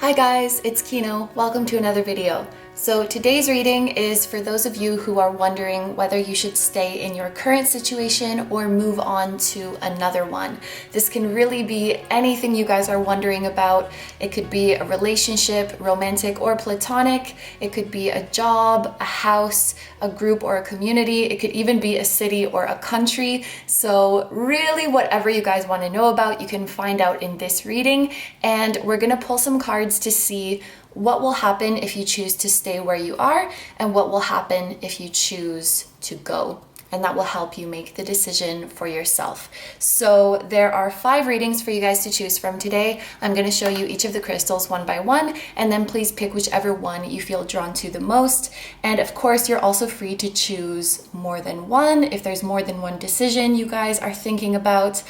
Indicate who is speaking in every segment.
Speaker 1: Hi guys, it's Kino. Welcome to another video. So today's reading is for those of you who are wondering whether you should stay in your current situation or move on to another one. This can really be anything you guys are wondering about. It could be a relationship, romantic or platonic. It could be a job, a house, a group or a community. It could even be a city or a country. So really whatever you guys want to know about, you can find out in this reading. And we're gonna pull some cards to see what will happen if you choose to stay where you are and what will happen if you choose to go. And that will help you make the decision for yourself. So there are 5 readings for you guys to choose from today. I'm going to show you each of the crystals one by one, and then please pick whichever one you feel drawn to the most. And of course, you're also free to choose more than one. If there's more than one decision you guys are thinking about,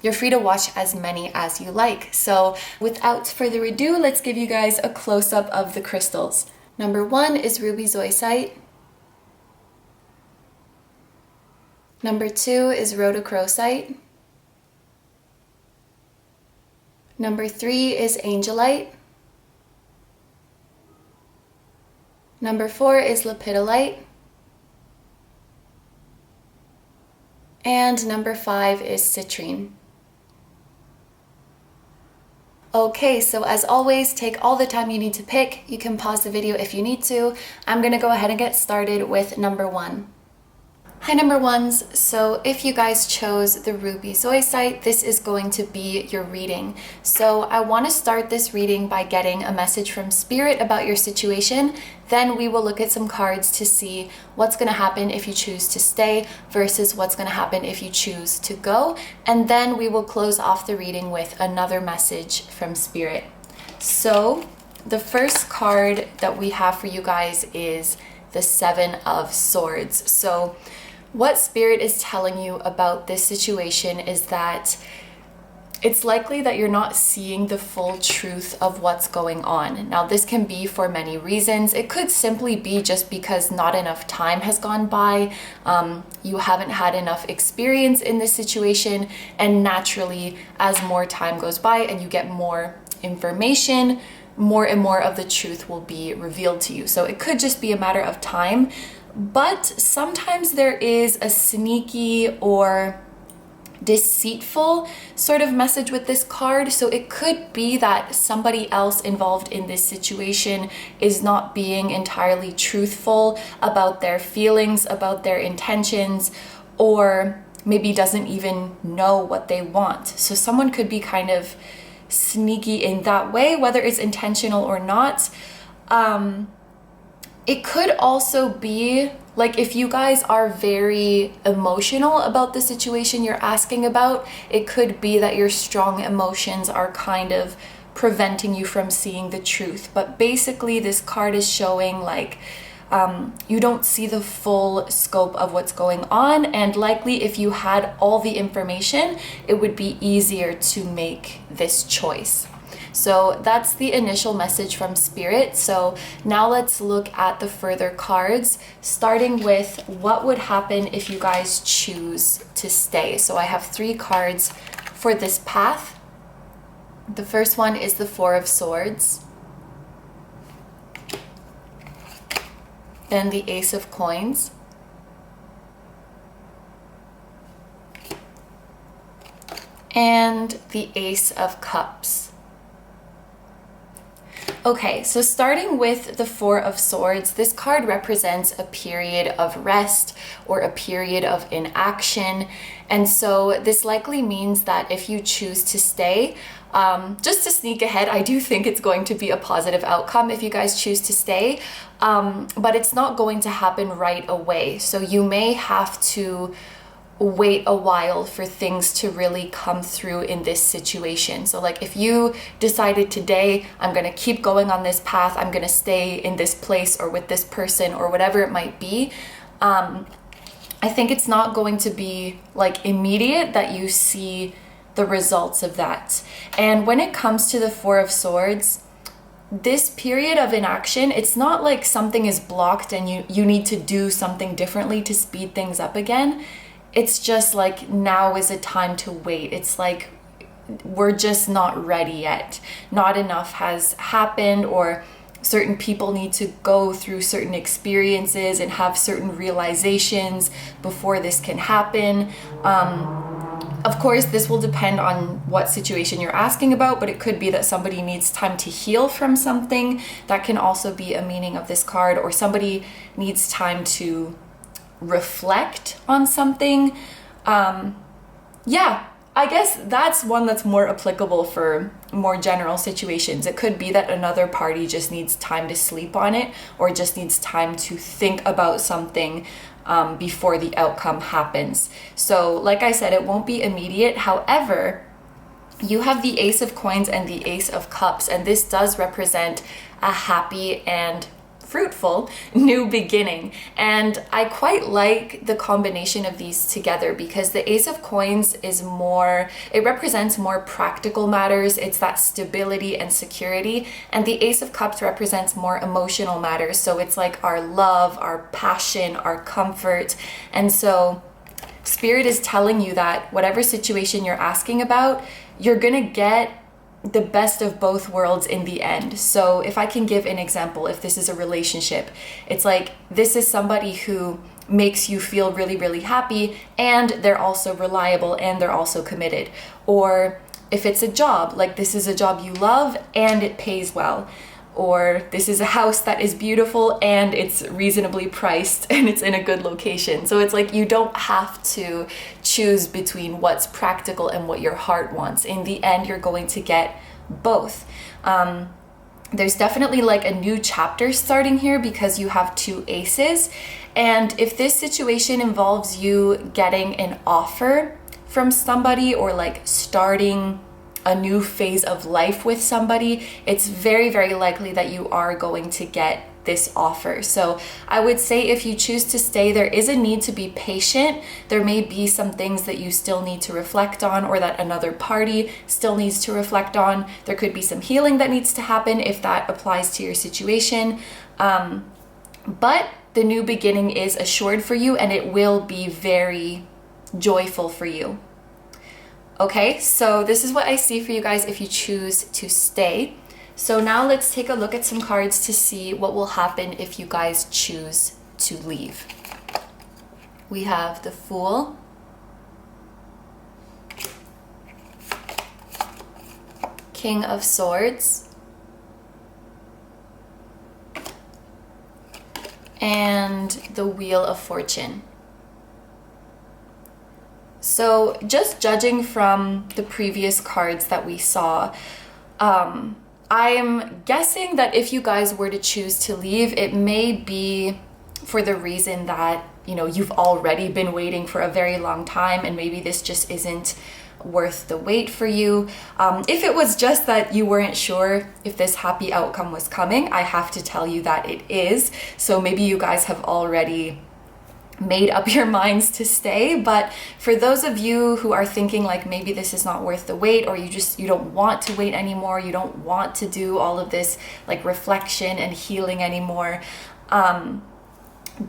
Speaker 1: you're free to watch as many as you like. So without further ado, let's give you guys a close-up of the crystals. Number 1 is ruby zoisite. Number 2 is rhodochrosite. Number 3 is angelite. Number 4 is lepidolite. And number 5 is citrine. Okay, so as always, take all the time you need to pick. You can pause the video if you need to. I'm gonna go ahead and get started with number 1. Hi number ones, so if you guys chose the ruby zoisite, this is going to be your reading. So I want to start this reading by getting a message from spirit about your situation. Then we will look at some cards to see what's going to happen if you choose to stay versus what's going to happen if you choose to go. And then we will close off the reading with another message from spirit. So the first card that we have for you guys is the 7 of Swords. So what spirit is telling you about this situation is that it's likely that you're not seeing the full truth of what's going on. Now, this can be for many reasons. It could simply be just because not enough time has gone by. You haven't had enough experience in this situation. And naturally, as more time goes by and you get more information, more and more of the truth will be revealed to you. So it could just be a matter of time. But sometimes there is a sneaky or deceitful sort of message with this card. So it could be that somebody else involved in this situation is not being entirely truthful about their feelings, about their intentions, or maybe doesn't even know what they want. So someone could be kind of sneaky in that way, whether it's intentional or not. It could also be like if you guys are very emotional about the situation you're asking about, it could be that your strong emotions are kind of preventing you from seeing the truth. But basically this card is showing like you don't see the full scope of what's going on, and likely if you had all the information, it would be easier to make this choice. So that's the initial message from spirit. So now let's look at the further cards, starting with what would happen if you guys choose to stay. So I have 3 cards for this path. The first one is the 4 of Swords. Then the Ace of Coins. And the Ace of Cups. Okay, so starting with the 4 of Swords, this card represents a period of rest or a period of inaction. And so this likely means that if you choose to stay, just to sneak ahead, I do think it's going to be a positive outcome if you guys choose to stay, but it's not going to happen right away. So you may have to wait a while for things to really come through in this situation. So like if you decided today, I'm gonna keep going on this path, I'm gonna stay in this place or with this person or whatever it might be, I think it's not going to be like immediate that you see the results of that. And when it comes to the 4 of Swords, this period of inaction, it's not like something is blocked and you need to do something differently to speed things up again. It's just like now is a time to wait. It's like we're just not ready yet. Not enough has happened, or certain people need to go through certain experiences and have certain realizations before this can happen. Of course, this will depend on what situation you're asking about, but it could be that somebody needs time to heal from something. That can also be a meaning of this card, or somebody needs time to reflect on something. Yeah, I guess that's one that's more applicable for more general situations. It could be that another party just needs time to sleep on it, or just needs time to think about something before the outcome happens. So like I said, it won't be immediate. However, you have the Ace of Coins and the Ace of Cups, and this does represent a happy and fruitful new beginning. And I quite like the combination of these together, because the Ace of Coins is more, it represents more practical matters. It's that stability and security. And the Ace of Cups represents more emotional matters. So it's like our love, our passion, our comfort. And so Spirit is telling you that whatever situation you're asking about, you're gonna get the best of both worlds in the end. So if I can give an example, if this is a relationship, it's like this is somebody who makes you feel really, really happy, and they're also reliable, and they're also committed. Or if it's a job, like this is a job you love and it pays well. Or this is a house that is beautiful and it's reasonably priced and it's in a good location. So it's like you don't have to choose between what's practical and what your heart wants. In the end, you're going to get both. There's definitely like a new chapter starting here, because you have two aces. And if this situation involves you getting an offer from somebody, or like starting a new phase of life with somebody, it's very, very likely that you are going to get this offer. So I would say if you choose to stay, there is a need to be patient. There may be some things that you still need to reflect on, or that another party still needs to reflect on. There could be some healing that needs to happen if that applies to your situation. But the new beginning is assured for you, and it will be very joyful for you. Okay, so this is what I see for you guys if you choose to stay. So now let's take a look at some cards to see what will happen if you guys choose to leave. We have the Fool, King of Swords, and the Wheel of Fortune. So just judging from the previous cards that we saw, I'm guessing that if you guys were to choose to leave, it may be for the reason that, you know, you've already been waiting for a very long time, and maybe this just isn't worth the wait for you. If it was just that you weren't sure if this happy outcome was coming, I have to tell you that it is. So maybe you guys have already made up your minds to stay. But for those of you who are thinking like maybe this is not worth the wait, or you don't want to wait anymore, you don't want to do all of this like reflection and healing anymore,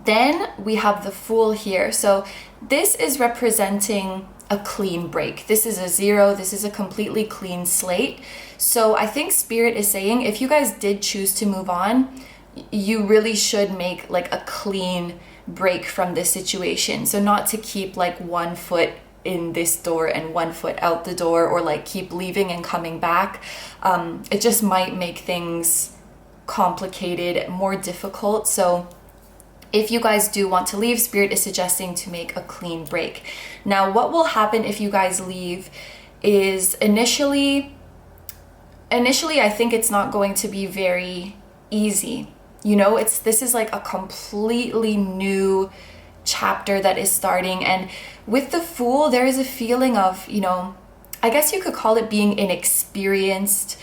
Speaker 1: then we have the Fool here. So this is representing a clean break. This is a 0. This is a completely clean slate. So I think Spirit is saying if you guys did choose to move on, you really should make like a clean break from this situation. So not to keep like one foot in this door and one foot out the door, or like keep leaving and coming back. It just might make things complicated, more difficult. So if you guys do want to leave, Spirit is suggesting to make a clean break. Now, what will happen if you guys leave is initially I think it's not going to be very easy. You know, this is like a completely new chapter that is starting. And with the Fool, there is a feeling of, you know, I guess you could call it being inexperienced.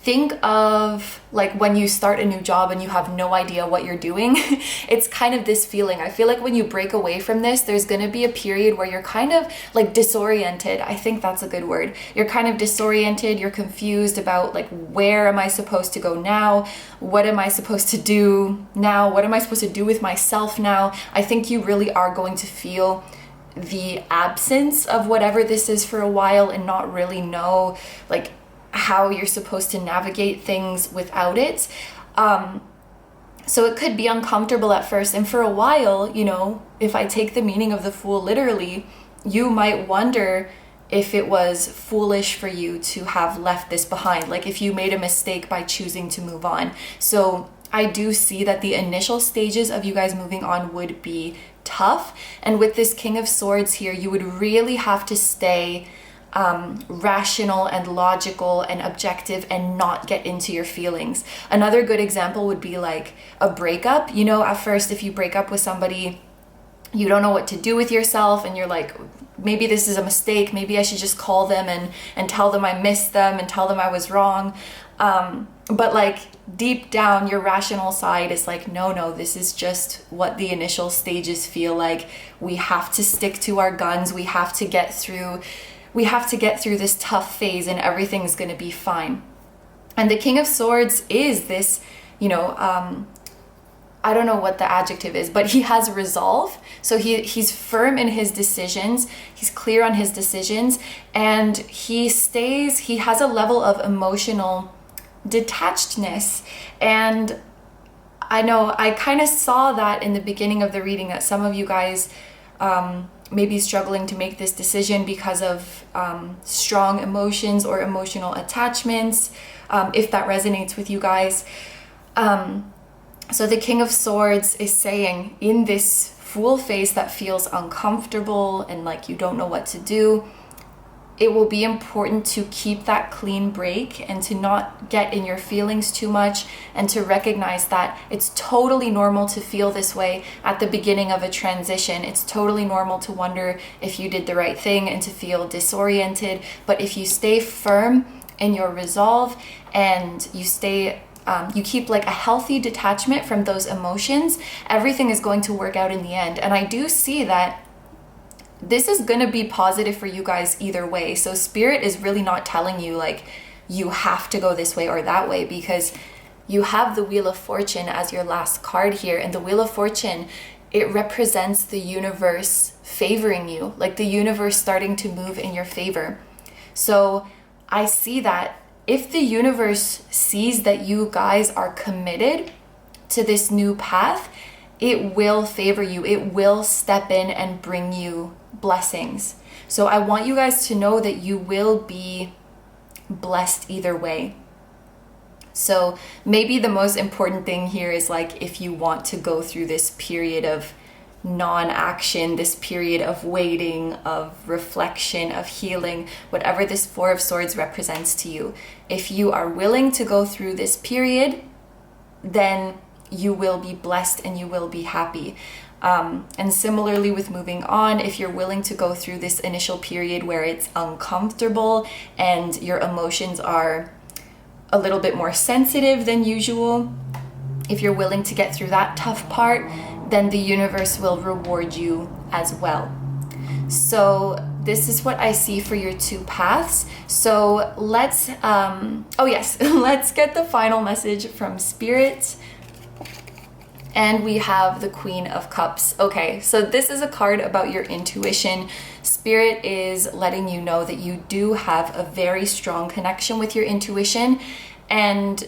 Speaker 1: Think of like when you start a new job and you have no idea what you're doing. It's kind of this feeling. I feel like when you break away from this, there's going to be a period where you're kind of like disoriented. I think that's a good word. You're kind of disoriented. You're confused about like, where am I supposed to go now? What am I supposed to do now? What am I supposed to do with myself now? I think you really are going to feel the absence of whatever this is for a while and not really know like how you're supposed to navigate things without it. So it could be uncomfortable at first, and for a while, you know, if I take the meaning of the Fool literally, you might wonder if it was foolish for you to have left this behind, like if you made a mistake by choosing to move on. So I do see that the initial stages of you guys moving on would be tough, and with this King of Swords here, you would really have to stay rational and logical and objective and not get into your feelings. Another good example would be like a breakup. You know, at first, if you break up with somebody, you don't know what to do with yourself, and you're like, maybe this is a mistake, maybe I should just call them and tell them I missed them and tell them I was wrong. But like deep down, your rational side is like, no, this is just what the initial stages feel like. We have to stick to our guns. We have to get through this tough phase, and everything's going to be fine. And the King of Swords is this, you know, I don't know what the adjective is, but he has resolve. So he's firm in his decisions. He's clear on his decisions, and he has a level of emotional detachedness. And I know I kind of saw that in the beginning of the reading, that some of you guys maybe struggling to make this decision because of strong emotions or emotional attachments, if that resonates with you guys. So the King of Swords is saying, in this Fool phase that feels uncomfortable and like you don't know what to do, it will be important to keep that clean break and to not get in your feelings too much, and to recognize that it's totally normal to feel this way at the beginning of a transition. It's totally normal to wonder if you did the right thing and to feel disoriented. But if you stay firm in your resolve and you keep like a healthy detachment from those emotions, everything is going to work out in the end. And I do see that this is going to be positive for you guys either way. So Spirit is really not telling you like you have to go this way or that way, because you have the Wheel of Fortune as your last card here. And the Wheel of Fortune, it represents the universe favoring you, like the universe starting to move in your favor. So I see that if the universe sees that you guys are committed to this new path, it will favor you. It will step in and bring you blessings. So I want you guys to know that you will be blessed either way. So maybe the most important thing here is like, if you want to go through this period of non-action, this period of waiting, of reflection, of healing, whatever this Four of Swords represents to you, if you are willing to go through this period, then you will be blessed and you will be happy. And similarly with moving on, if you're willing to go through this initial period where it's uncomfortable and your emotions are a little bit more sensitive than usual, if you're willing to get through that tough part, then the universe will reward you as well. So this is what I see for your two paths. So let's let's get the final message from Spirit. And we have the Queen of Cups. Okay, so this is a card about your intuition. Spirit is letting you know that you do have a very strong connection with your intuition, and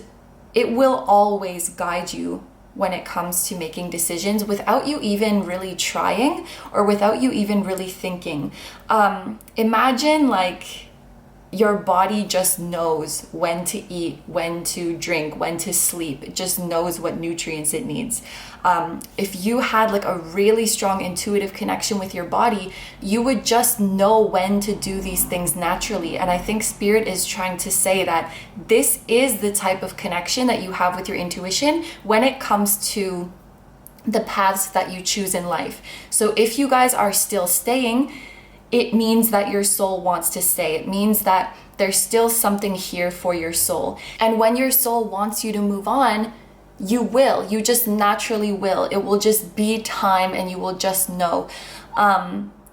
Speaker 1: it will always guide you when it comes to making decisions without you even really trying or without you even really thinking. Imagine like your body just knows when to eat, when to drink, when to sleep. It just knows what nutrients it needs. If you had like a really strong intuitive connection with your body, you would just know when to do these things naturally. And I think Spirit is trying to say that this is the type of connection that you have with your intuition when it comes to the paths that you choose in life. So if you guys are still staying, it means that your soul wants to stay. It means that there's still something here for your soul. And when your soul wants you to move on, you will. You just naturally will. It will just be time and you will just know.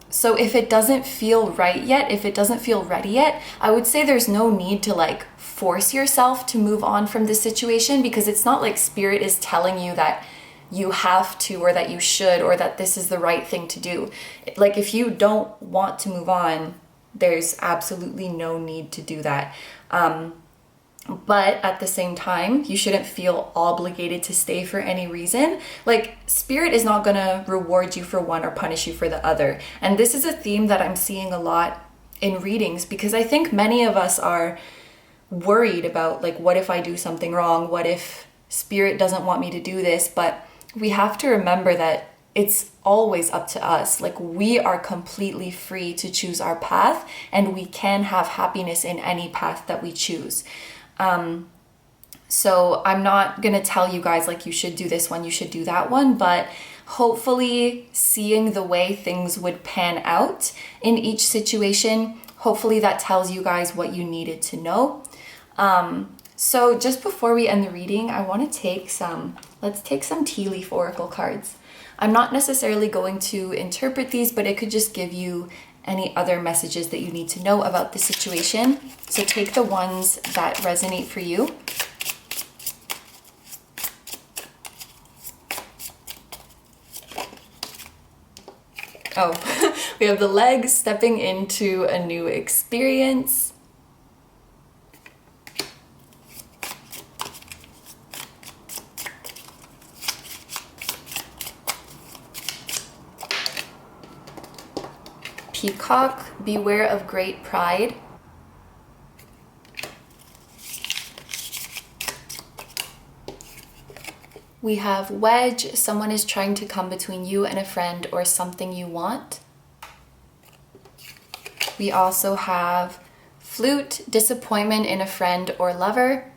Speaker 1: So if it doesn't feel right yet, if it doesn't feel ready yet, I would say there's no need to like force yourself to move on from this situation, because it's not like Spirit is telling you that you have to, or that you should, or that this is the right thing to do. Like, if you don't want to move on, there's absolutely no need to do that. But at the same time, you shouldn't feel obligated to stay for any reason. Like, spirit is not gonna reward you for one or punish you for the other. And this is a theme that I'm seeing a lot in readings, because I think many of us are worried about, like, what if I do something wrong? What if spirit doesn't want me to do this? But we have to remember that it's always up to us. Like, we are completely free to choose our path, and we can have happiness in any path that we choose. So I'm not gonna tell you guys, like, you should do this one, you should do that one, but hopefully seeing the way things would pan out in each situation, hopefully that tells you guys what you needed to know. So just before we end the reading, I want to let's take some tea leaf oracle cards. I'm not necessarily going to interpret these, but it could just give you any other messages that you need to know about the situation. So take the ones that resonate for you. Oh, we have the legs stepping into a new experience. Peacock, beware of great pride. We have wedge, someone is trying to come between you and a friend or something you want. We also have flute, disappointment in a friend or lover.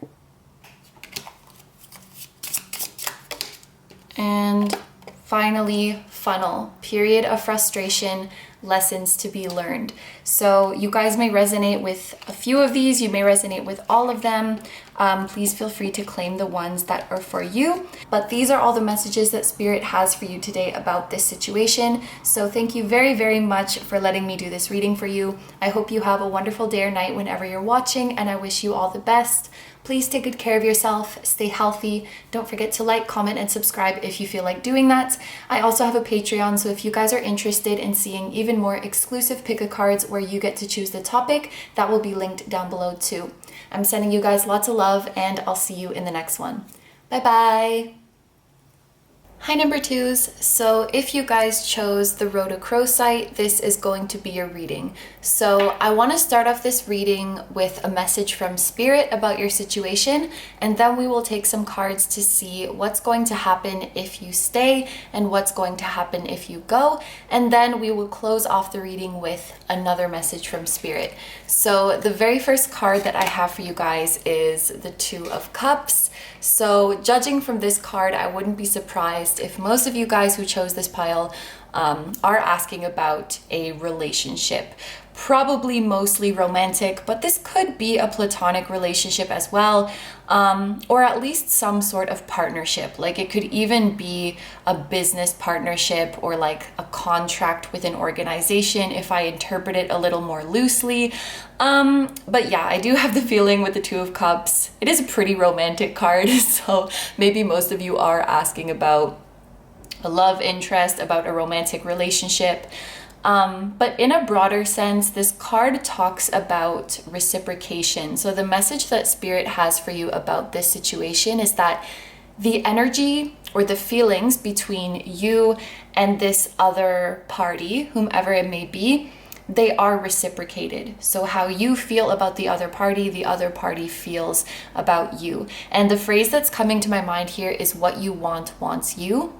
Speaker 1: And finally, funnel, period of frustration, lessons to be learned. So you guys may resonate with a few of these, you may resonate with all of them. Please feel free to claim the ones that are for you. But these are all the messages that Spirit has for you today about this situation. So thank you very, very much for letting me do this reading for you. I hope you have a wonderful day or night whenever you're watching, and I wish you all the best. Please take good care of yourself, stay healthy. Don't forget to like, comment, and subscribe if you feel like doing that. I also have a Patreon, so if you guys are interested in seeing even more exclusive pick-a-cards where you get to choose the topic, that will be linked down below too. I'm sending you guys lots of love, and I'll see you in the next one. Bye-bye! Hi number twos, so if you guys chose the Rhodochrosite, this is going to be your reading. So I want to start off this reading with a message from Spirit about your situation, and then we will take some cards to see what's going to happen if you stay and what's going to happen if you go, and then we will close off the reading with another message from Spirit. So the very first card that I have for you guys is the Two of Cups. So judging from this card, I wouldn't be surprised if most of you guys who chose this pile are asking about a relationship. Probably mostly romantic, but this could be a platonic relationship as well, or at least some sort of partnership. Like it could even be a business partnership or like a contract with an organization if I interpret it a little more loosely. But yeah, I do have the feeling with the Two of Cups, it is a pretty romantic card, so maybe most of you are asking about a love interest, about a romantic relationship. But in a broader sense, this card talks about reciprocation. So the message that Spirit has for you about this situation is that the energy or the feelings between you and this other party, whomever it may be, they are reciprocated. So how you feel about the other party feels about you. And the phrase that's coming to my mind here is what you want wants you.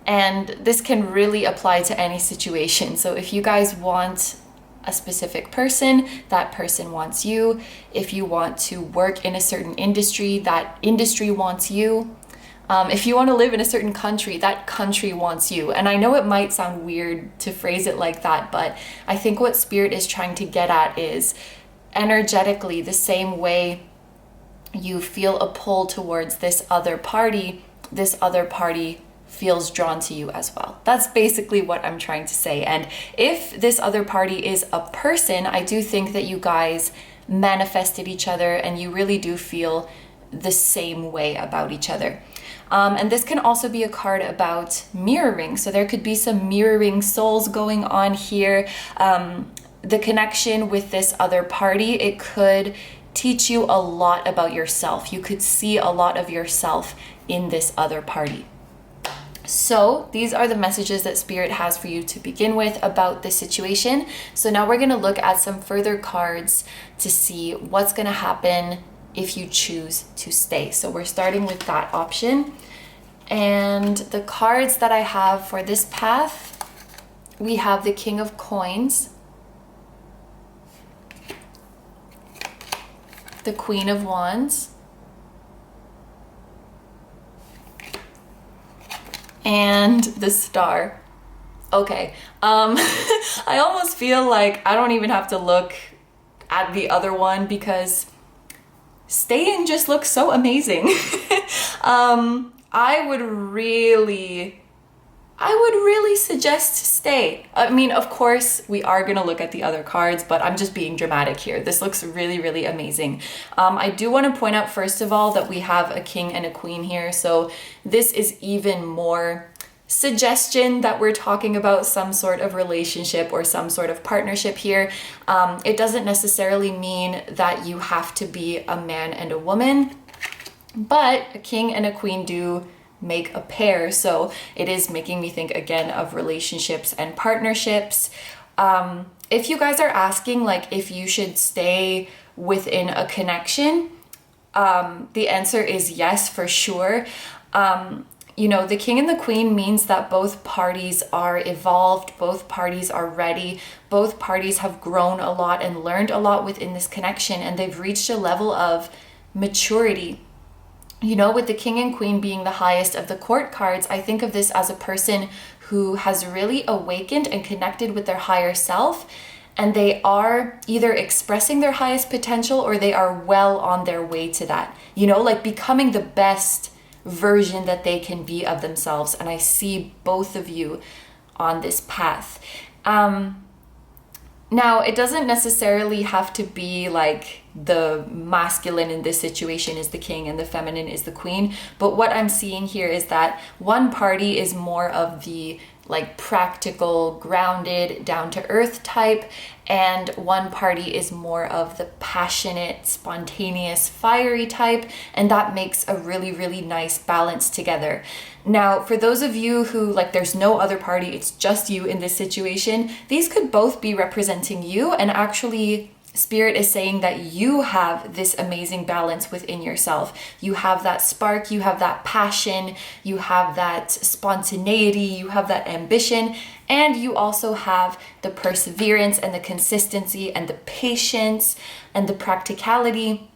Speaker 1: And this can really apply to any situation. So if you guys want a specific person, that person wants you. If you want to work in a certain industry, that industry wants you. If you want to live in a certain country, that country wants you. And I know it might sound weird to phrase it like that, but I think what Spirit is trying to get at is energetically the same way you feel a pull towards this other party feels drawn to you as well. That's basically what I'm trying to say. And if this other party is a person, I do think that you guys manifested each other and you really do feel the same way about each other. And this can also be a card about mirroring. So there could be some mirroring souls going on here. The connection with this other party, it could teach you a lot about yourself. You could see a lot of yourself in this other party. So these are the messages that Spirit has for you to begin with about this situation. So now we're going to look at some further cards to see what's going to happen if you choose to stay. So we're starting with that option. And the cards that I have for this path, we have the King of Coins, the Queen of Wands, and the Star. Okay, I almost feel like I don't even have to look at the other one because staying just looks so amazing. I would really suggest stay. I mean, of course, we are going to look at the other cards, but I'm just being dramatic here. This looks really, really amazing. I do want to point out, first of all, that we have a king and a queen here. So this is even more suggestion that we're talking about some sort of relationship or some sort of partnership here. It doesn't necessarily mean that you have to be a man and a woman, but a king and a queen do make a pair. So it is making me think again of relationships and partnerships. If you guys are asking like if you should stay within a connection, the answer is yes, for sure. You know, the king and the queen means that both parties are evolved, both parties are ready, both parties have grown a lot and learned a lot within this connection, and they've reached a level of maturity. You know, with the king and queen being the highest of the court cards, I think of this as a person who has really awakened and connected with their higher self, and they are either expressing their highest potential or they are well on their way to that, you know, like becoming the best version that they can be of themselves. And I see both of you on this path. Now, it doesn't necessarily have to be like the masculine in this situation is the king and the feminine is the queen. But what I'm seeing here is that one party is more of the like practical, grounded, down to earth type, and one party is more of the passionate, spontaneous, fiery type, and that makes a really, really nice balance together. Now, for those of you who like there's no other party, it's just you in this situation, these could both be representing you, and actually Spirit is saying that you have this amazing balance within yourself. You have that spark, you have that passion, you have that spontaneity, you have that ambition, and you also have the perseverance and the consistency and the patience and the practicality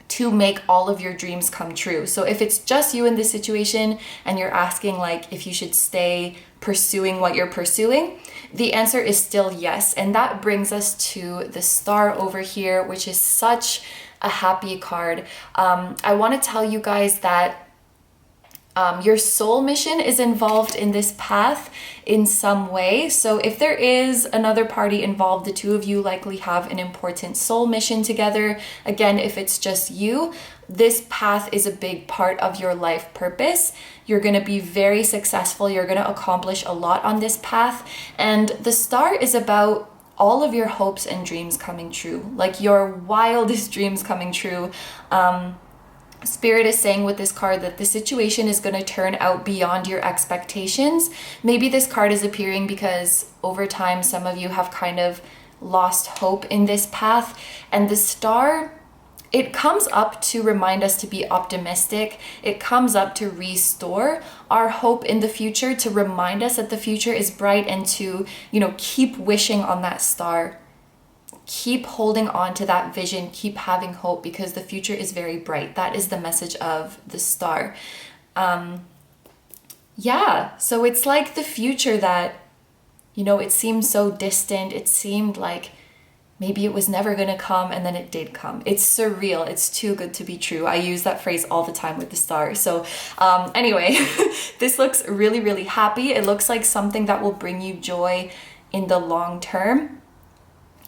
Speaker 1: to make all of your dreams come true. So if it's just you in this situation and you're asking like if you should stay pursuing what you're pursuing, the answer is still yes. And that brings us to the Star over here, which is such a happy card. I want to tell you guys that your soul mission is involved in this path in some way. So if there is another party involved, the two of you likely have an important soul mission together. Again, if it's just you, this path is a big part of your life purpose. You're going to be very successful. You're going to accomplish a lot on this path. And the Star is about all of your hopes and dreams coming true, like your wildest dreams coming true. Spirit is saying with this card that the situation is going to turn out beyond your expectations. Maybe this card is appearing because over time some of you have kind of lost hope in this path, and the Star, it comes up to remind us to be optimistic. It comes up to restore our hope in the future, to remind us that the future is bright, and to, you know, keep wishing on that star. Keep holding on to that vision, keep having hope, because the future is very bright. That is the message of the Star. Yeah, so it's like the future that, you know, it seemed so distant. It seemed like maybe it was never going to come, and then it did come. It's surreal. It's too good to be true. I use that phrase all the time with the Star. So anyway, this looks really, really happy. It looks like something that will bring you joy in the long term.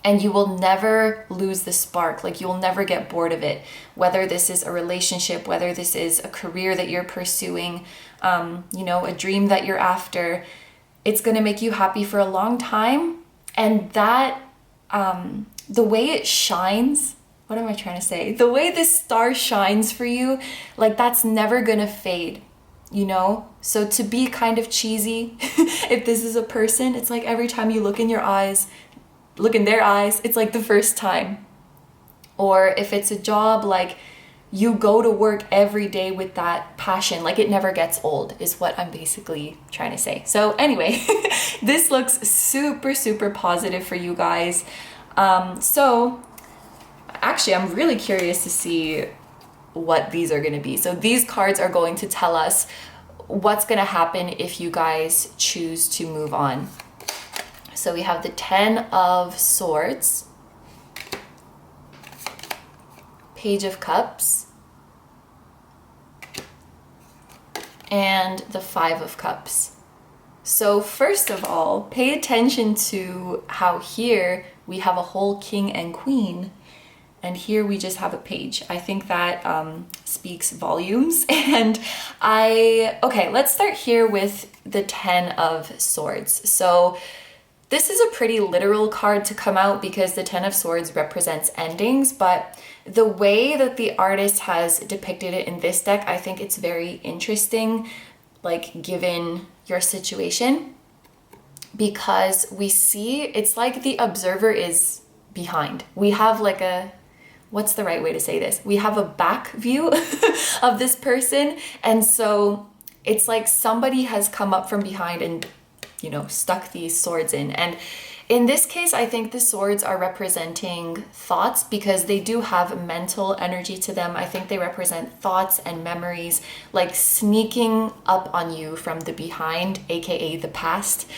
Speaker 1: and you will never lose the spark. Like, you'll never get bored of it, whether this is a relationship, whether this is a career that you're pursuing, you know, a dream that you're after. It's going to make you happy for a long time. And that, the way it shines, what am I trying to say? The way this star shines for you, like, that's never going to fade, you know? So to be kind of cheesy, if this is a person, it's like every time you look in their eyes, it's like the first time. Or if it's a job, like, you go to work every day with that passion, like, it never gets old, is what I'm basically trying to say. So anyway, this looks super, super positive for you guys. So actually, I'm really curious to see what these are going to be. So these cards are going to tell us what's going to happen if you guys choose to move on. So we have the 10 of Swords, Page of Cups, and the 5 of Cups. So first of all, pay attention to how here we have a whole king and queen, and here we just have a page. I think that speaks volumes. And okay, let's start here with the 10 of Swords. So this is a pretty literal card to come out because the 10 of Swords represents endings, but the way that the artist has depicted it in this deck, I think it's very interesting, like, given your situation, because we see it's like the observer is behind. We have like a, what's the right way to say this? We have a back view of this person. And so it's like somebody has come up from behind and, you know, stuck these swords in. And in this case, I think the swords are representing thoughts because they do have mental energy to them. I think they represent thoughts and memories, like sneaking up on you from the behind, aka the past.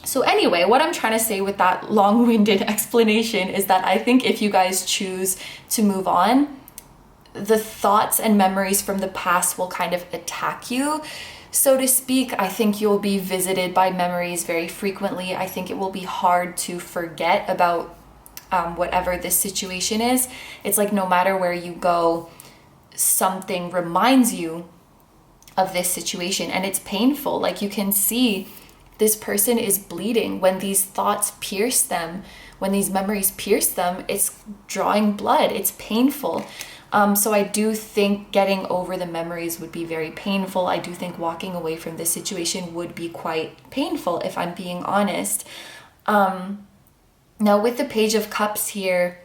Speaker 1: So anyway, what I'm trying to say with that long-winded explanation is that I think if you guys choose to move on, the thoughts and memories from the past will kind of attack you, so to speak. I think you'll be visited by memories very frequently. I think it will be hard to forget about whatever this situation is. It's like no matter where you go, something reminds you of this situation, and it's painful. Like, you can see this person is bleeding when these thoughts pierce them, when these memories pierce them. It's drawing blood. It's painful. So I do think getting over the memories would be very painful. I do think walking away from this situation would be quite painful, if I'm being honest. Now with the Page of Cups here,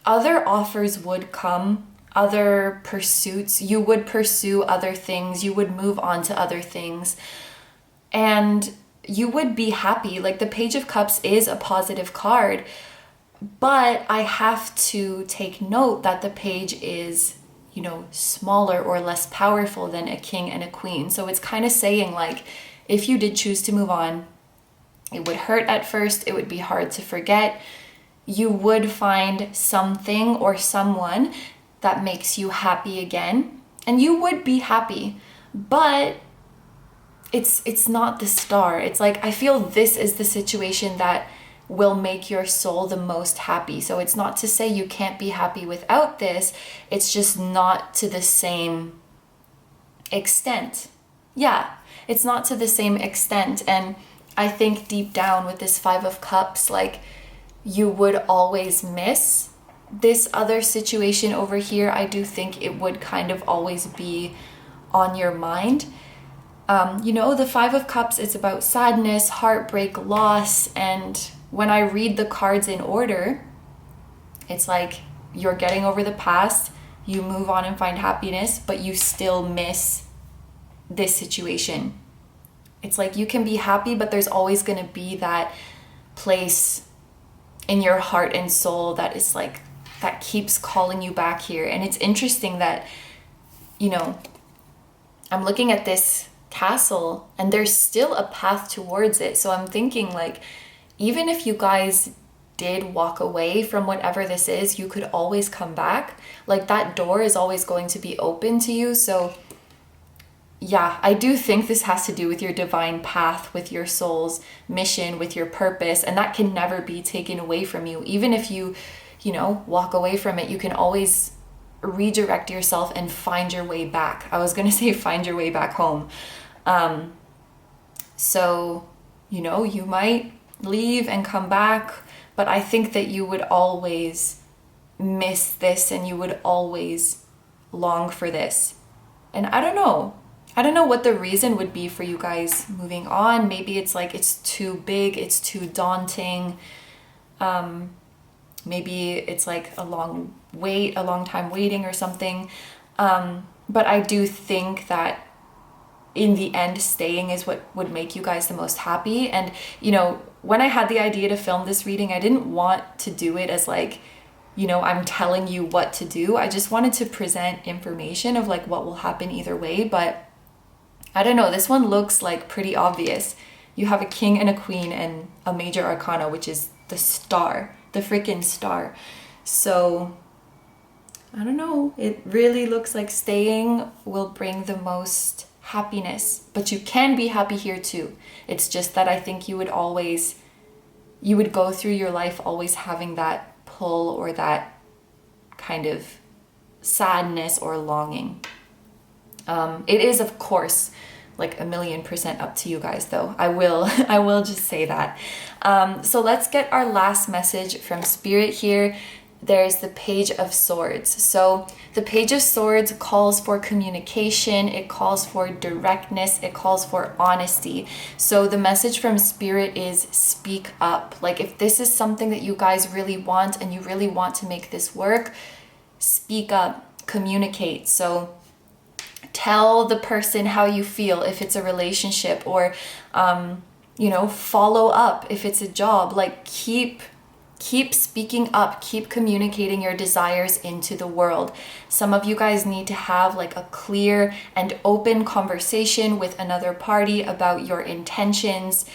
Speaker 1: other offers would come, other pursuits. You would pursue other things. You would move on to other things. And you would be happy. Like, the Page of Cups is a positive card. But I have to take note that the page is, you know, smaller or less powerful than a king and a queen. So it's kind of saying, like, if you did choose to move on, it would hurt at first. It would be hard to forget. You would find something or someone that makes you happy again. And you would be happy. But it's not the star. It's like, I feel this is the situation that will make your soul the most happy. So it's not to say you can't be happy without this. It's just not to the same extent. Yeah, it's not to the same extent. And I think deep down with this 5 of Cups, like, you would always miss this other situation over here. I do think it would kind of always be on your mind. You know, the 5 of Cups, it's about sadness, heartbreak, loss, and when I read the cards in order, it's like you're getting over the past, you move on and find happiness, but you still miss this situation. It's like you can be happy, but there's always going to be that place in your heart and soul that is like, that keeps calling you back here. And it's interesting that, you know, I'm looking at this castle and there's still a path towards it. So I'm thinking, like, even if you guys did walk away from whatever this is, you could always come back. Like, that door is always going to be open to you. So, yeah, I do think this has to do with your divine path, with your soul's mission, with your purpose, and that can never be taken away from you. Even if you know, walk away from it, you can always redirect yourself and find your way back. I was going to say find your way back home. So, you know, you might leave and come back, but I think that you would always miss this and you would always long for this. And I don't know what the reason would be for you guys moving on. Maybe it's like it's too big, it's too daunting. Maybe it's like a long time waiting or something. But I do think that in the end, staying is what would make you guys the most happy. And, you know, when I had the idea to film this reading, I didn't want to do it as like, you know, I'm telling you what to do. I just wanted to present information of like what will happen either way. But I don't know, this one looks like pretty obvious. You have a king and a queen and a major arcana, which is the star, the freaking star. So I don't know, it really looks like staying will bring the most happiness, but you can be happy here too. It's just that I think you would go through your life always having that pull or that kind of sadness or longing. It is, of course, like 1,000,000% up to you guys though. I will just say that. So let's get our last message from Spirit here. There's the Page of Swords. So the Page of Swords calls for communication, it calls for directness, it calls for honesty. So the message from Spirit is speak up. Like if this is something that you guys really want and you really want to make this work, speak up, communicate. So tell the person how you feel if it's a relationship, or you know, follow up if it's a job. Like keep speaking up, keep communicating your desires into the world. Some of you guys need to have like a clear and open conversation with another party about your intentions.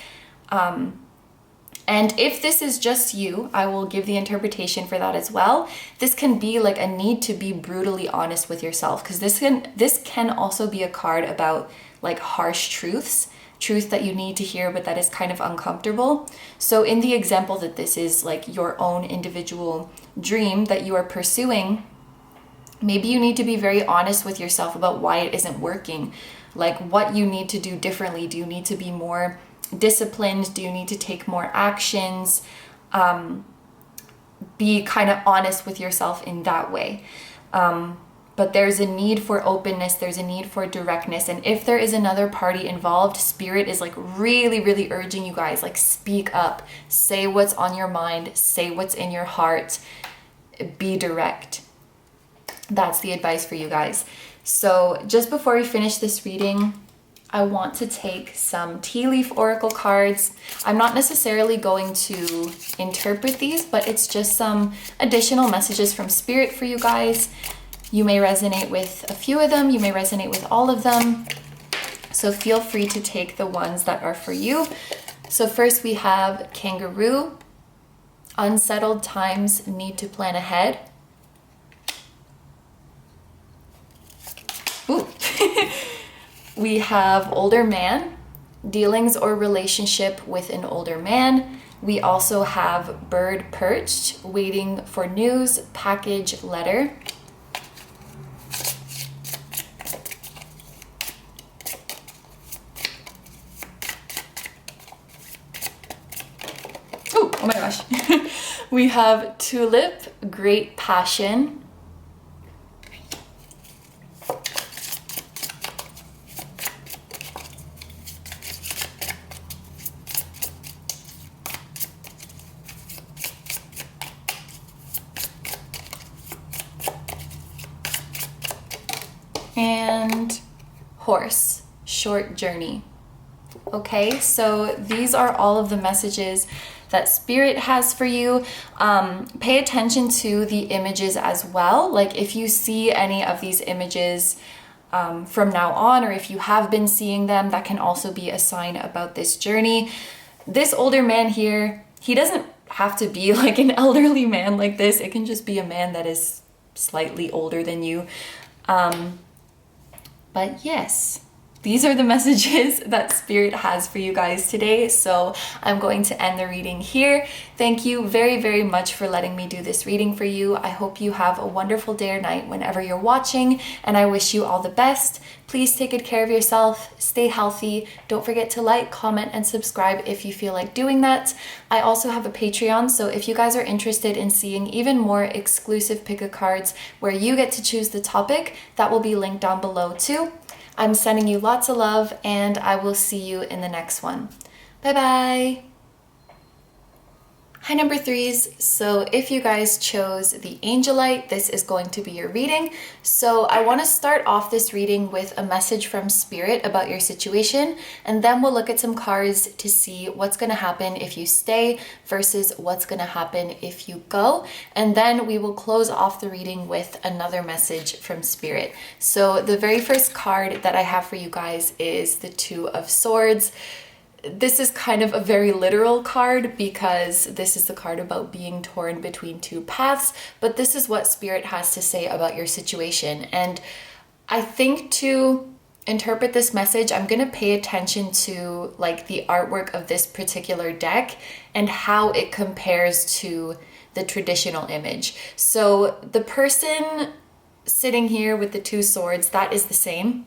Speaker 1: And if this is just you, I will give the interpretation for that as well. This can be like a need to be brutally honest with yourself, because this can also be a card about like harsh truth that you need to hear, but that is kind of uncomfortable. So in the example that this is like your own individual dream that you are pursuing, maybe you need to be very honest with yourself about why it isn't working, like what you need to do differently. Do you need to be more disciplined? Do you need to take more actions? Be kind of honest with yourself in that way. But there's a need for openness, there's a need for directness. And if there is another party involved, Spirit is like really, really urging you guys, like speak up, say what's on your mind, say what's in your heart, be direct. That's the advice for you guys. So just before we finish this reading, I want to take some tea leaf oracle cards. I'm not necessarily going to interpret these, but it's just some additional messages from Spirit for you guys. You may resonate with a few of them, you may resonate with all of them. So feel free to take the ones that are for you. So first we have kangaroo. Unsettled times need to plan ahead. Ooh. We have older man, dealings or relationship with an older man. We also have bird perched, waiting for news, package, letter. Oh my gosh. We have tulip, great passion. And horse, short journey. Okay, so these are all of the messages that Spirit has for you. Pay attention to the images as well. Like if you see any of these images from now on, or if you have been seeing them, that can also be a sign about this journey. This older man here, he doesn't have to be like an elderly man like this. It can just be a man that is slightly older than you. But yes, these are the messages that Spirit has for you guys today. So I'm going to end the reading here. Thank you very, very much for letting me do this reading for you. I hope you have a wonderful day or night whenever you're watching, and I wish you all the best. Please take good care of yourself, stay healthy. Don't forget to like, comment, and subscribe if you feel like doing that. I also have a Patreon, so if you guys are interested in seeing even more exclusive pick-a-cards where you get to choose the topic, that will be linked down below too. I'm sending you lots of love, and I will see you in the next one. Bye bye! Hi number threes, so if you guys chose the Angelite, this is going to be your reading. So I want to start off this reading with a message from Spirit about your situation, and then we'll look at some cards to see what's going to happen if you stay versus what's going to happen if you go. And then we will close off the reading with another message from Spirit. So the very first card that I have for you guys is the Two of Swords. This is kind of a very literal card because this is the card about being torn between two paths, but this is what Spirit has to say about your situation. And I think to interpret this message, I'm going to pay attention to like the artwork of this particular deck and how it compares to the traditional image. So the person sitting here with the two swords, that is the same.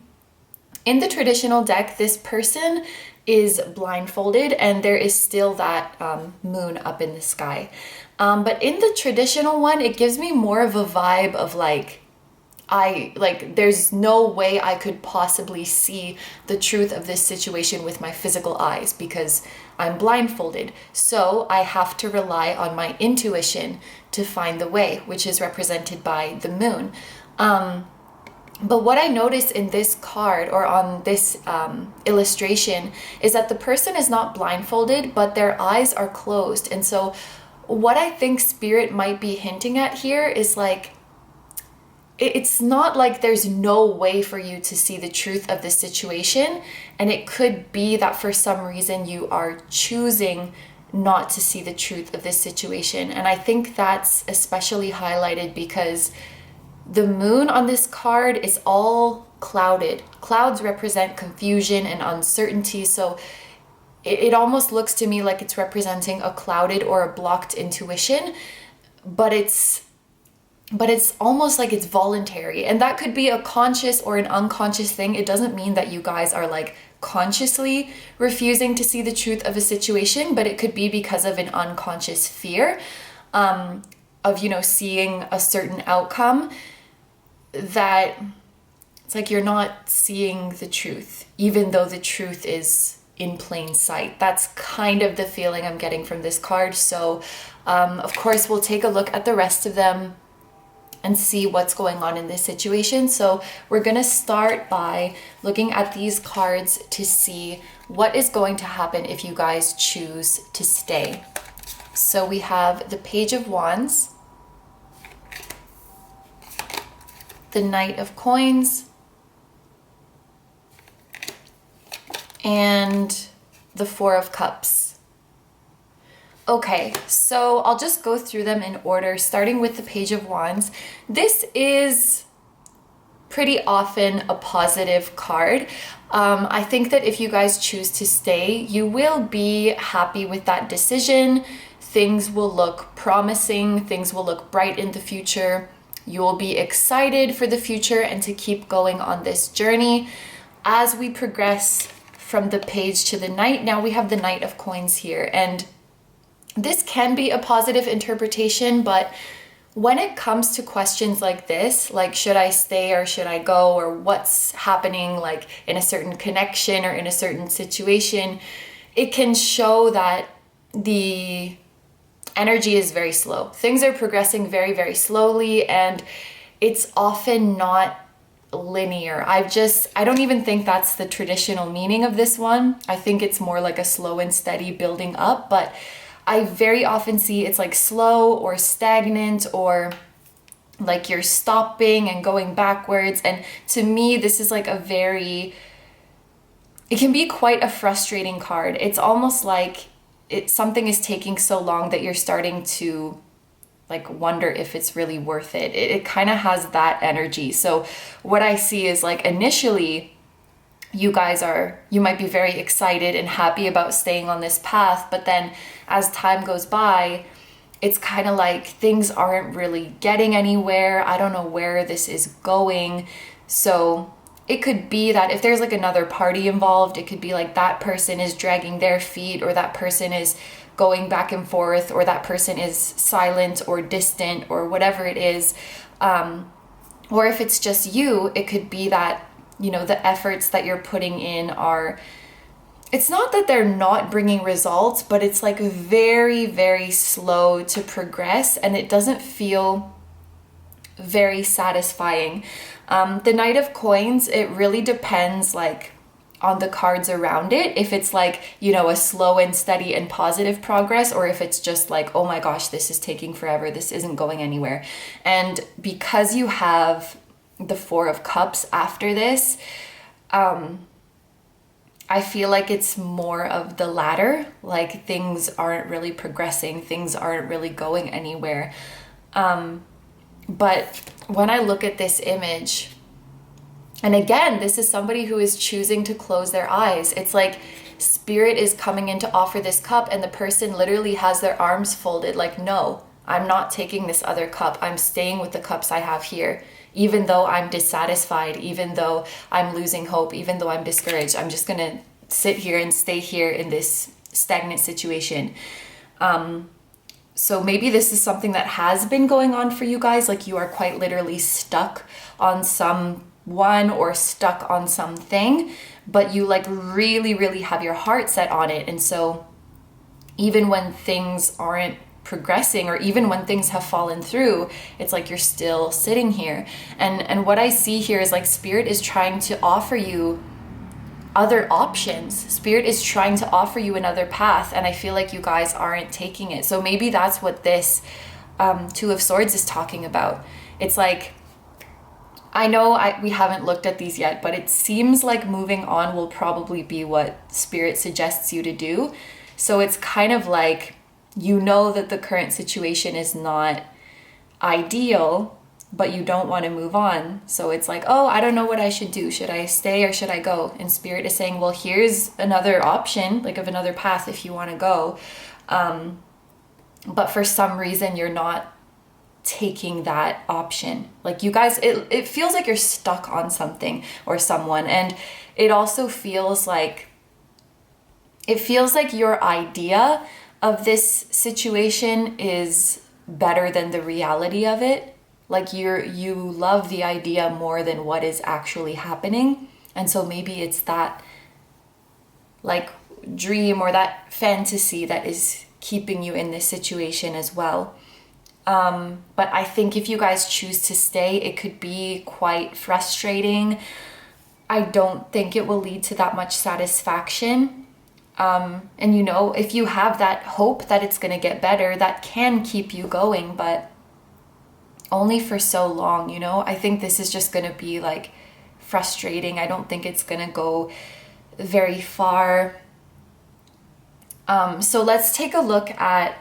Speaker 1: In the traditional deck, this person is blindfolded and there is still that moon up in the sky. But in the traditional one, it gives me more of a vibe of there's no way I could possibly see the truth of this situation with my physical eyes because I'm blindfolded. So I have to rely on my intuition to find the way, which is represented by the moon. But what I noticed in this card or on this illustration is that the person is not blindfolded, but their eyes are closed. And so what I think Spirit might be hinting at here is like, it's not like there's no way for you to see the truth of the situation. And it could be that for some reason you are choosing not to see the truth of this situation. And I think that's especially highlighted because the moon on this card is all clouded. Clouds represent confusion and uncertainty. So it almost looks to me like it's representing a clouded or a blocked intuition, but it's almost like it's voluntary. And that could be a conscious or an unconscious thing. It doesn't mean that you guys are like consciously refusing to see the truth of a situation, but it could be because of an unconscious fear of, seeing a certain outcome, that it's like you're not seeing the truth, even though the truth is in plain sight. That's kind of the feeling I'm getting from this card. So, of course, we'll take a look at the rest of them and see what's going on in this situation. So we're going to start by looking at these cards to see what is going to happen if you guys choose to stay. So we have the Page of Wands, the Knight of Coins, and the Four of Cups. Okay, so I'll just go through them in order, starting with the Page of Wands. This is pretty often a positive card. I think that if you guys choose to stay, you will be happy with that decision. Things will look promising, things will look bright in the future. You will be excited for the future and to keep going on this journey. As we progress from the page to the Knight, now we have the Knight of Coins here. And this can be a positive interpretation, but when it comes to questions like this, like should I stay or should I go, or what's happening like in a certain connection or in a certain situation, it can show that the energy is very slow. Things are progressing very, very slowly, and it's often not linear. I don't even think that's the traditional meaning of this one. I think it's more like a slow and steady building up, but I very often see it's like slow or stagnant, or like you're stopping and going backwards. And to me, this is like it can be quite a frustrating card. It's almost like something is taking so long that you're starting to like wonder if it's really worth it. It kind of has that energy. So what I see is like initially you might be very excited and happy about staying on this path, but then as time goes by, it's kind of like things aren't really getting anywhere. I don't know where this is going. So it could be that if there's like another party involved, it could be like that person is dragging their feet, or that person is going back and forth, or that person is silent or distant, or whatever it is. Or if it's just you, it could be that, the efforts that you're putting in are, it's not that they're not bringing results, but it's like very, very slow to progress, and it doesn't feel very satisfying. The Knight of Coins, it really depends like on the cards around it. If it's like, a slow and steady and positive progress, or if it's just like, oh my gosh, this is taking forever, this isn't going anywhere. And because you have the Four of Cups after this, I feel like it's more of the latter, like things aren't really progressing, things aren't really going anywhere. But when I look at this image, and again, this is somebody who is choosing to close their eyes. It's like Spirit is coming in to offer this cup, and the person literally has their arms folded, like, no, I'm not taking this other cup. I'm staying with the cups I have here. Even though I'm dissatisfied, even though I'm losing hope, even though I'm discouraged, I'm just gonna sit here and stay here in this stagnant situation. So maybe this is something that has been going on for you guys, like you are quite literally stuck on someone or stuck on something, but you like really, really have your heart set on it. And so even when things aren't progressing, or even when things have fallen through, it's like you're still sitting here. And what I see here is like Spirit is trying to offer you other options. Spirit is trying to offer you another path, and I feel like you guys aren't taking it. So maybe that's what this Two of Swords is talking about. It's like, I know we haven't looked at these yet, but it seems like moving on will probably be what Spirit suggests you to do. So it's kind of like, that the current situation is not ideal, but you don't want to move on. So it's like, oh, I don't know what I should do. Should I stay or should I go? And Spirit is saying, well, here's another option, like of another path if you want to go. But for some reason, you're not taking that option. Like you guys, it feels like you're stuck on something or someone. And it also feels like, your idea of this situation is better than the reality of it. Like you love the idea more than what is actually happening. And so maybe it's that like dream or that fantasy that is keeping you in this situation as well. But I think if you guys choose to stay, it could be quite frustrating. I don't think it will lead to that much satisfaction. And if you have that hope that it's going to get better, that can keep you going, but only for so long, I think this is just going to be like frustrating. I don't think it's going to go very far. So let's take a look at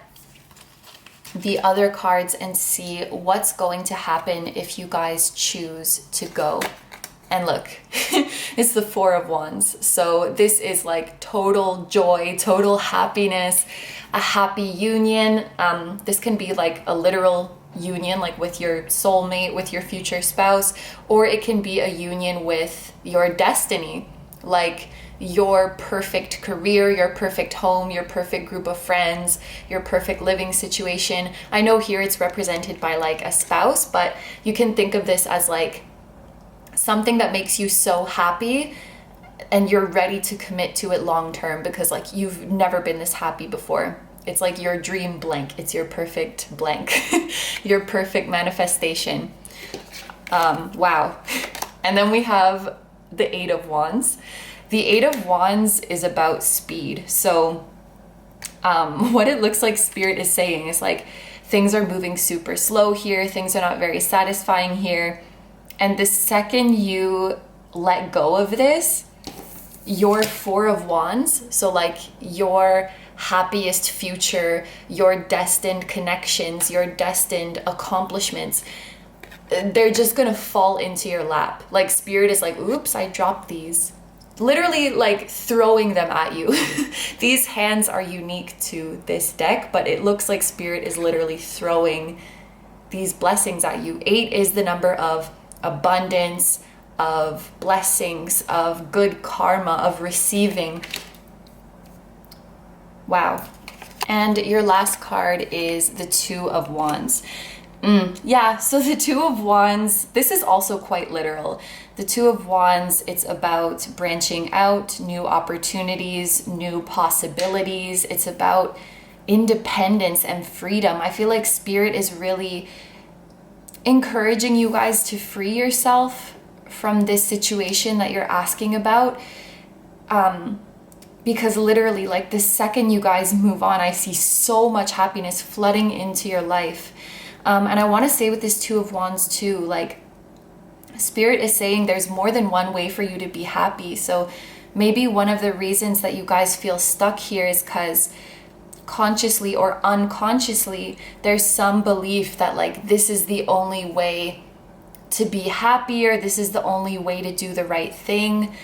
Speaker 1: the other cards and see what's going to happen if you guys choose to go. And look, it's the Four of Wands. So this is like total joy, total happiness, a happy union. This can be like a literal union, like with your soulmate, with your future spouse, or it can be a union with your destiny, like your perfect career, your perfect home, your perfect group of friends, your perfect living situation. I know here it's represented by like a spouse, but you can think of this as like something that makes you so happy and you're ready to commit to it long term because like you've never been this happy before. It's like your dream blank. It's your perfect blank, your perfect manifestation. Wow. And then we have the Eight of Wands. The Eight of Wands is about speed. So what it looks like Spirit is saying is like things are moving super slow here. Things are not very satisfying here. And the second you let go of this, your Four of Wands, so like your happiest future, your destined connections, your destined accomplishments, they're just gonna fall into your lap. Like Spirit is like, oops, I dropped these. literally like throwing them at you. These hands are unique to this deck, but it looks like Spirit is literally throwing these blessings at you. 8 is the number of abundance, of blessings, of good karma, of receiving. Wow. And your last card is the 2 of Wands. Yeah, so the 2 of Wands, this is also quite literal. The 2 of Wands, it's about branching out, new opportunities, new possibilities. It's about independence and freedom. I feel like Spirit is really encouraging you guys to free yourself from this situation that you're asking about. Because literally, like, the second you guys move on, I see so much happiness flooding into your life. And I want to say with this 2 of Wands too, like, Spirit is saying there's more than one way for you to be happy. So maybe one of the reasons that you guys feel stuck here is because consciously or unconsciously, there's some belief that like this is the only way to be happy, or this is the only way to do the right thing.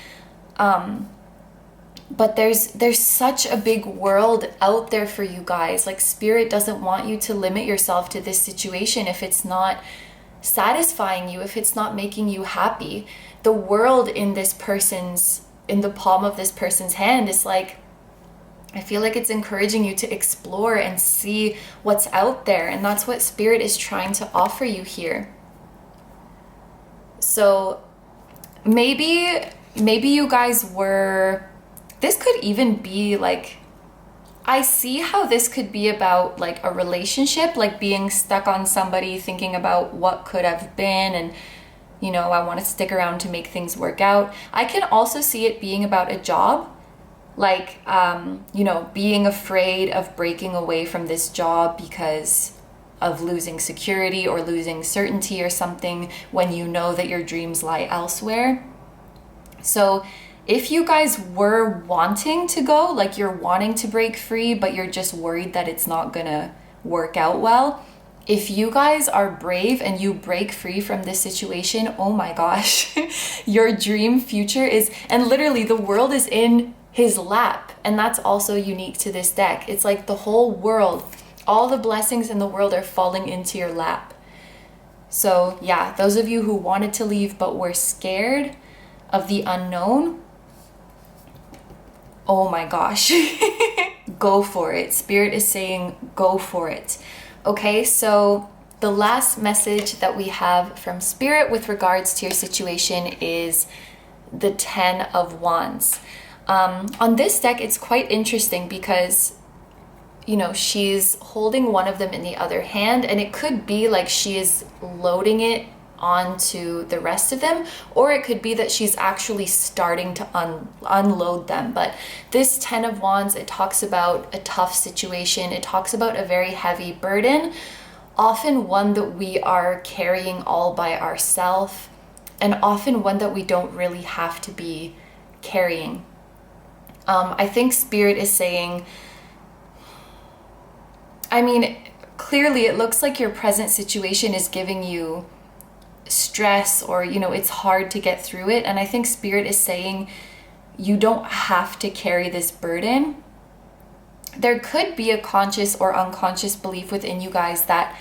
Speaker 1: But there's such a big world out there for you guys. Like, Spirit doesn't want you to limit yourself to this situation if it's not satisfying you, if it's not making you happy. The world in the palm of this person's hand is like, I feel like it's encouraging you to explore and see what's out there. And that's what Spirit is trying to offer you here. So maybe you guys were, this could even be like, I see how this could be about like a relationship, like being stuck on somebody, thinking about what could have been, and you know, I want to stick around to make things work out. I can also see it being about a job, like, you know, being afraid of breaking away from this job because of losing security or losing certainty or something, when you know that your dreams lie elsewhere. So if you guys were wanting to go, like you're wanting to break free, but you're just worried that it's not gonna work out well, if you guys are brave and you break free from this situation, oh my gosh, your dream future is, and literally the world is in his lap. And that's also unique to this deck. It's like the whole world, all the blessings in the world are falling into your lap. So yeah, those of you who wanted to leave but were scared of the unknown, oh my gosh, go for it. Spirit is saying go for it. Okay, so the last message that we have from Spirit with regards to your situation is the 10 of Wands. On this deck, it's quite interesting because, you know, she's holding one of them in the other hand, and it could be like she is loading it onto the rest of them, or it could be that she's actually starting to unload them. But this 10 of Wands, it talks about a tough situation. It talks about a very heavy burden, often one that we are carrying all by ourselves, and often one that we don't really have to be carrying. I think Spirit is saying, I mean, clearly it looks like your present situation is giving you stress, or, you know, it's hard to get through it. And I think Spirit is saying you don't have to carry this burden. There could be a conscious or unconscious belief within you guys that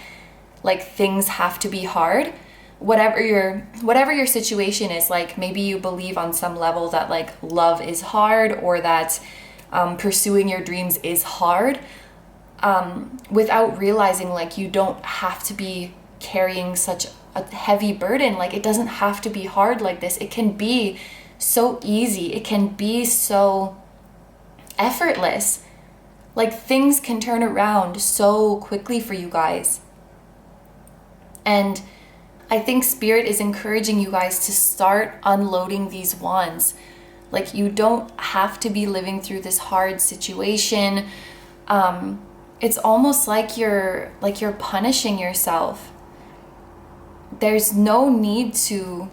Speaker 1: like things have to be hard. Whatever your situation is, like maybe you believe on some level that like love is hard, or that pursuing your dreams is hard, without realizing like you don't have to be carrying such a heavy burden. Like, it doesn't have to be hard like this. It can be so easy. It can be so effortless. Like, things can turn around so quickly for you guys. And I think Spirit is encouraging you guys to start unloading these wands. Like, you don't have to be living through this hard situation. It's almost like you're punishing yourself. There's no need to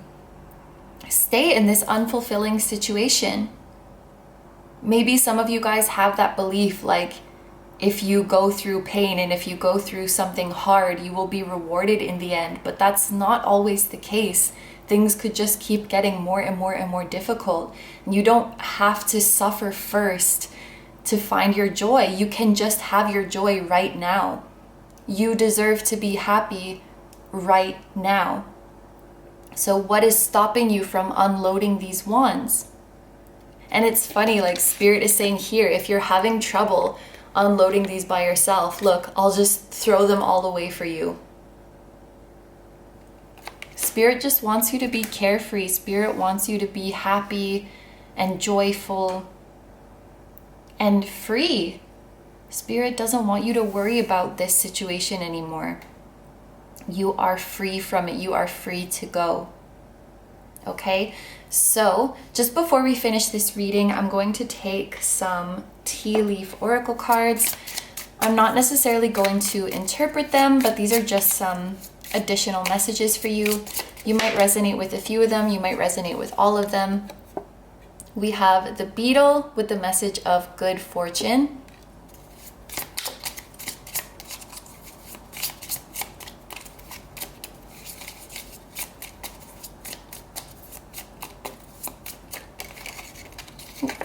Speaker 1: stay in this unfulfilling situation. Maybe some of you guys have that belief, like, if you go through pain and if you go through something hard, you will be rewarded in the end. But that's not always the case. things could just keep getting more and more and more difficult. You don't have to suffer first to find your joy. You can just have your joy right now. You deserve to be happy right now. So what is stopping you from unloading these wands? And it's funny, like Spirit is saying here, if you're having trouble unloading these by yourself, look, I'll just throw them all away for you. Spirit just wants you to be carefree. Spirit wants you to be happy and joyful and free. Spirit doesn't want you to worry about this situation anymore. You are free from it. You are free to go. Okay, so just before we finish this reading, I'm going to take some tea leaf oracle cards. I'm not necessarily going to interpret them, but these are just some additional messages for you. You might resonate with a few of them. You might resonate with all of them. We have the beetle with the message of good fortune.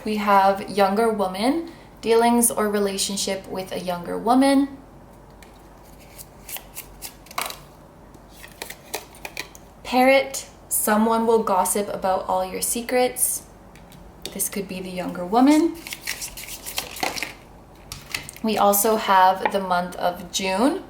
Speaker 1: We have younger woman, dealings or relationship with a younger woman. Parrot, someone will gossip about all your secrets. This could be the younger woman. We also have the month of June.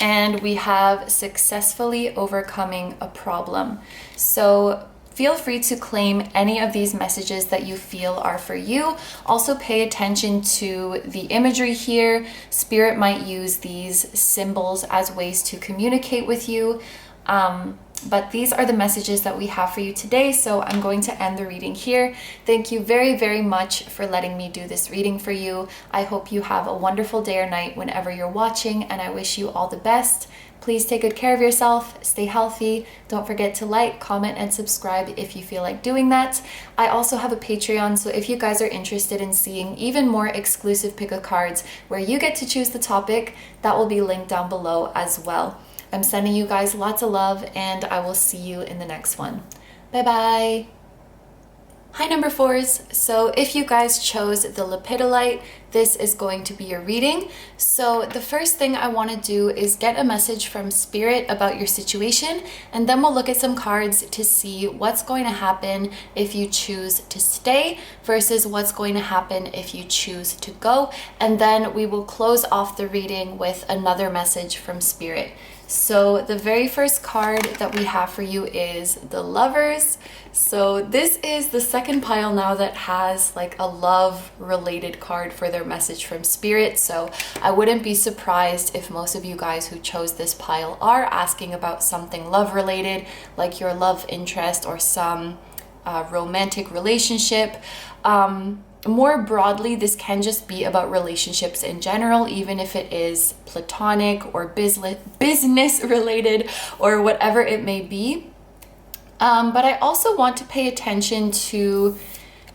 Speaker 1: And we have successfully overcoming a problem. So feel free to claim any of these messages that you feel are for you. Also pay attention to the imagery here. Spirit might use these symbols as ways to communicate with you. But these are the messages that we have for you today. So I'm going to end the reading here. Thank you very, very much for letting me do this reading for you. I hope you have a wonderful day or night whenever you're watching, and I wish you all the best. Please take good care of yourself, stay healthy. Don't forget to like, comment, and subscribe if you feel like doing that. I also have a Patreon, so if you guys are interested in seeing even more exclusive pick-a-cards where you get to choose the topic, that will be linked down below as well. I'm sending you guys lots of love, and I will see you in the next one. Bye-bye. Hi number fours. So if you guys chose the Lepidolite, this is going to be your reading. So the first thing I want to do is get a message from Spirit about your situation, and then we'll look at some cards to see what's going to happen if you choose to stay versus what's going to happen if you choose to go. And then we will close off the reading with another message from Spirit. So the very first card that we have for you is the Lovers. So this is the second pile now that has like a love related card for their message from Spirit. So I wouldn't be surprised if most of you guys who chose this pile are asking about something love related, like your love interest or some romantic relationship. More broadly, this can just be about relationships in general, even if it is platonic or business related or whatever it may be. But I also want to pay attention to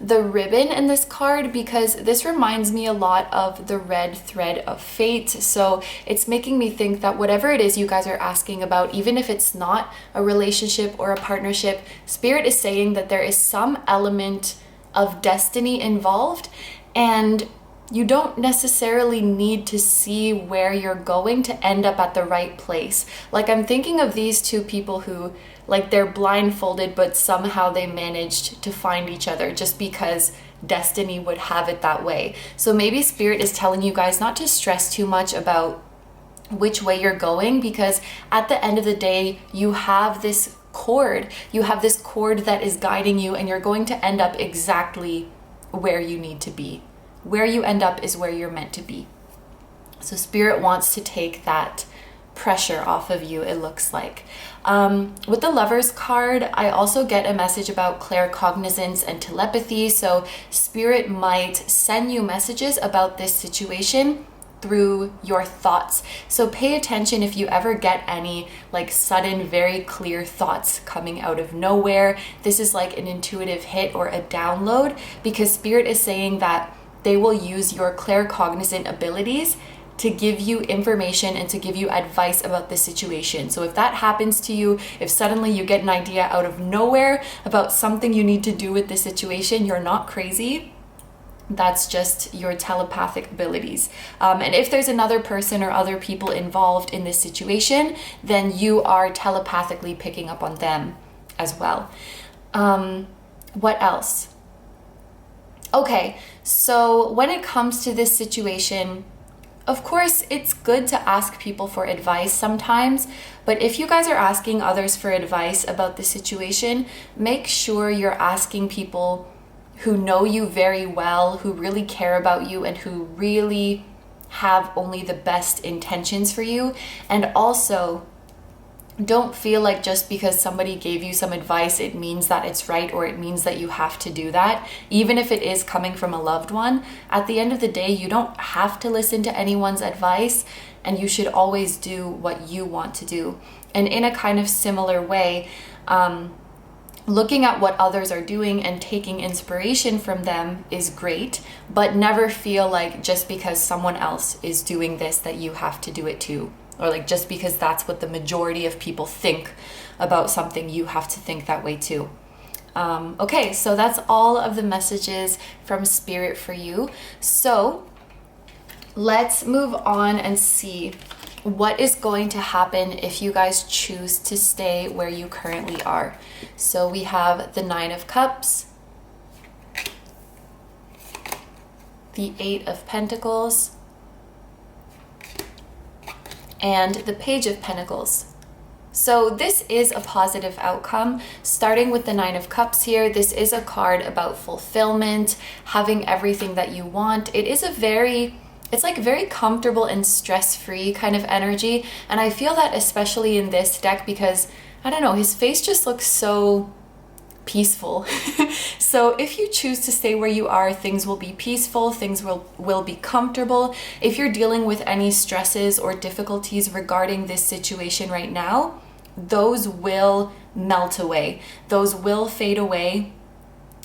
Speaker 1: the ribbon in this card because this reminds me a lot of the red thread of fate. So it's making me think that whatever it is you guys are asking about, even if it's not a relationship or a partnership, Spirit is saying that there is some element of destiny involved, and you don't necessarily need to see where you're going to end up at the right place. Like I'm thinking of these two people who, like, they're blindfolded, but somehow they managed to find each other just because destiny would have it that way. So maybe Spirit is telling you guys not to stress too much about which way you're going, because at the end of the day, you have this cord. You have this cord that is guiding you, and you're going to end up exactly where you need to be. Where you end up is where you're meant to be. So Spirit wants to take that pressure off of you, it looks like. With the Lovers card, I also get a message about claircognizance and telepathy. So Spirit might send you messages about this situation through your thoughts. So pay attention if you ever get any like sudden, very clear thoughts coming out of nowhere. This is like an intuitive hit or a download, because Spirit is saying that they will use your claircognizant abilities to give you information and to give you advice about the situation. So if that happens to you, if suddenly you get an idea out of nowhere about something you need to do with the situation, you're not crazy. That's just your telepathic abilities. And if there's another person or other people involved in this situation, then you are telepathically picking up on them as well. What else? Okay, so when it comes to this situation, of course, it's good to ask people for advice sometimes, but if you guys are asking others for advice about the situation, make sure you're asking people who know you very well, who really care about you, and who really have only the best intentions for you. And also, don't feel like just because somebody gave you some advice, it means that it's right, or it means that you have to do that. Even if it is coming from a loved one, at the end of the day, you don't have to listen to anyone's advice, and you should always do what you want to do. And in a kind of similar way, looking at what others are doing and taking inspiration from them is great, but never feel like just because someone else is doing this that you have to do it too. Or like just because that's what the majority of people think about something, you have to think that way too. Okay, so that's all of the messages from Spirit for you. So let's move on and see what is going to happen if you guys choose to stay where you currently are. So we have the 9 of Cups, the 8 of Pentacles, and the Page of Pentacles. So this is a positive outcome. Starting with the 9 of Cups here, this is a card about fulfillment, having everything that you want. It is it's like very comfortable and stress-free kind of energy. And I feel that especially in this deck because, I don't know, his face just looks so peaceful. So if you choose to stay where you are, things will be peaceful, things will be comfortable. If you're dealing with any stresses or difficulties regarding this situation right now, those will melt away. Those will fade away,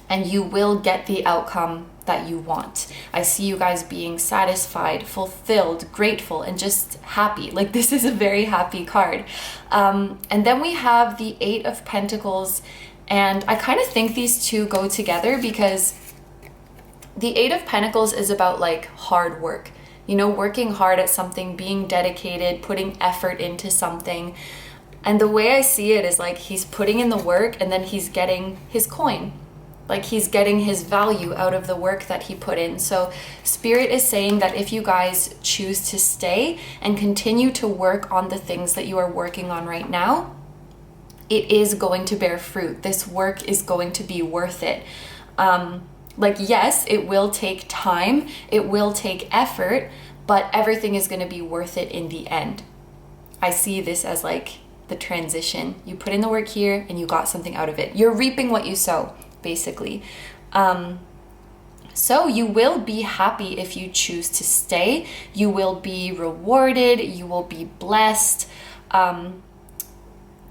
Speaker 1: and you will get the outcome that you want. I see you guys being satisfied, fulfilled, grateful, and just happy. Like, this is a very happy card. And then we have the 8 of Pentacles, and I kind of think these two go together because the 8 of Pentacles is about like hard work, you know, working hard at something, being dedicated, putting effort into something. And the way I see it is like he's putting in the work and then he's getting his coin. Like he's getting his value out of the work that he put in. So Spirit is saying that if you guys choose to stay and continue to work on the things that you are working on right now, it is going to bear fruit. This work is going to be worth it. Like, yes, it will take time, it will take effort, but everything is going to be worth it in the end. I see this as like the transition. You put in the work here and you got something out of it. You're reaping what you sow, basically. So you will be happy if you choose to stay. You will be rewarded. You will be blessed.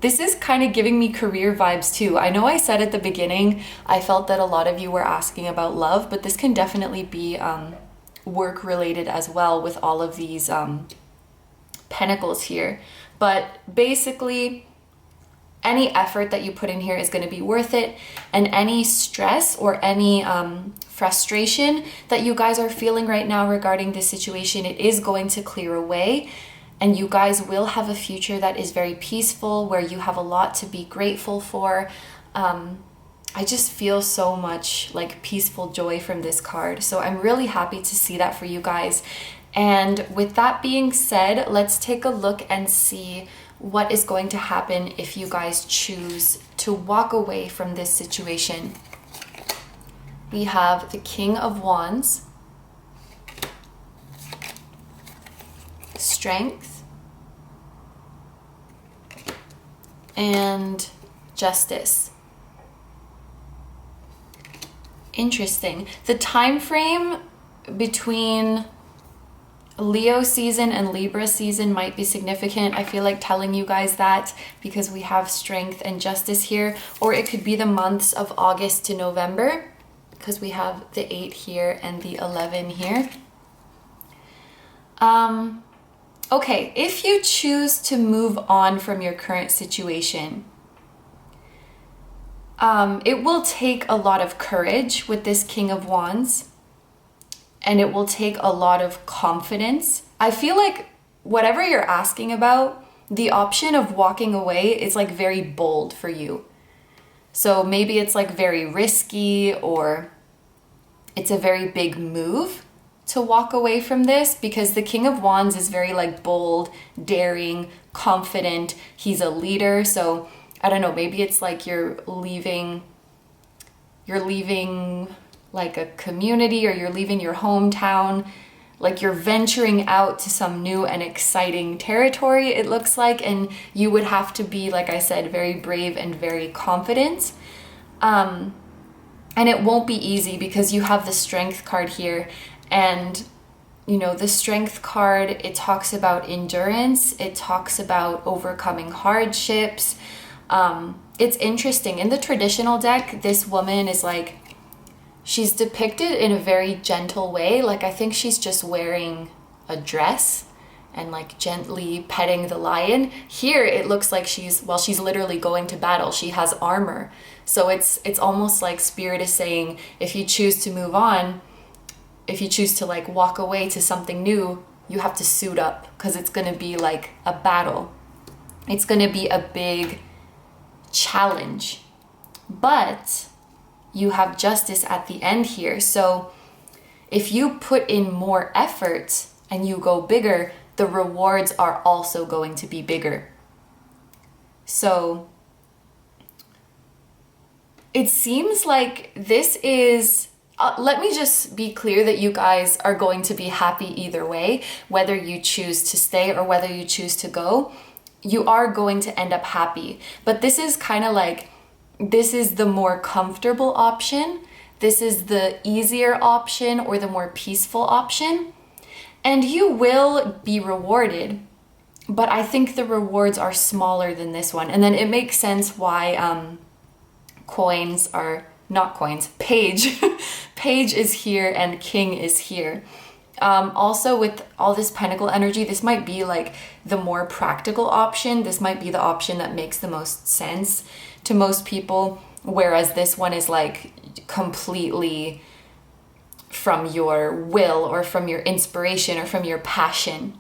Speaker 1: This is kind of giving me career vibes too. I know I said at the beginning, I felt that a lot of you were asking about love, but this can definitely be work related as well with all of these pentacles here. But basically, any effort that you put in here is going to be worth it, and any stress or any frustration that you guys are feeling right now regarding this situation, it is going to clear away, and you guys will have a future that is very peaceful, where you have a lot to be grateful for. I just feel so much like peaceful joy from this card, so I'm really happy to see that for you guys. And with that being said, let's take a look and see what is going to happen if you guys choose to walk away from this situation. We have the King of Wands, Strength, and Justice. Interesting. The time frame between Leo season and Libra season might be significant. I feel like telling you guys that because we have Strength and Justice here, or it could be the months of August to November because we have the 8 here and the 11 here. Okay, if you choose to move on from your current situation, it will take a lot of courage with this King of Wands, and it will take a lot of confidence. I feel like whatever you're asking about, the option of walking away is like very bold for you. So maybe it's like very risky, or it's a very big move to walk away from this, because the King of Wands is very like bold, daring, confident. He's a leader. So I don't know, maybe it's like you're leaving like a community, or you're leaving your hometown, like you're venturing out to some new and exciting territory, it looks like, and you would have to be, like I said, very brave and very confident. And it won't be easy because you have the Strength card here, and you know, the Strength card, it talks about endurance, it talks about overcoming hardships. It's interesting. In the traditional deck, this woman is like, she's depicted in a very gentle way. Like, I think she's just wearing a dress and like gently petting the lion. Here, it looks like she's literally going to battle. She has armor. So it's almost like Spirit is saying, if you choose to move on, if you choose to like walk away to something new, you have to suit up, because it's going to be like a battle. It's going to be a big challenge. But you have Justice at the end here. So if you put in more effort and you go bigger, the rewards are also going to be bigger. So it seems like this is, let me just be clear that you guys are going to be happy either way, whether you choose to stay or whether you choose to go. You are going to end up happy. But this is kind of like, this is the more comfortable option. This is the easier option, or the more peaceful option. And you will be rewarded, but I think the rewards are smaller than this one. And then it makes sense why Page. Page is here and King is here. Also, with all this Pentacle energy, this might be like the more practical option. This might be the option that makes the most sense to most people, whereas this one is like completely from your will, or from your inspiration, or from your passion.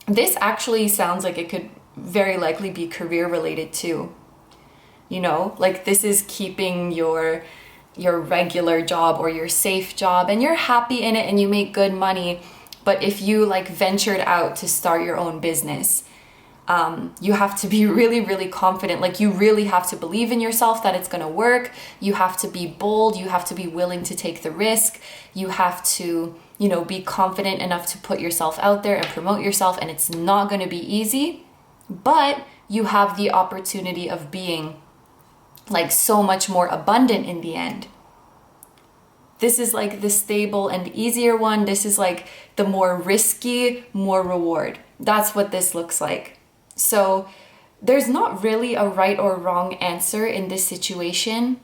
Speaker 1: This actually sounds like it could very likely be career related too. You know, like this is keeping your regular job or your safe job, and you're happy in it and you make good money. But if you like ventured out to start your own business, you have to be really, really confident. Like, you really have to believe in yourself that it's going to work. You have to be bold. You have to be willing to take the risk. You have to, you know, be confident enough to put yourself out there and promote yourself. And it's not going to be easy, but you have the opportunity of being like so much more abundant in the end. This is like the stable and easier one. This is like the more risky, more reward. That's what this looks like. So there's not really a right or wrong answer in this situation.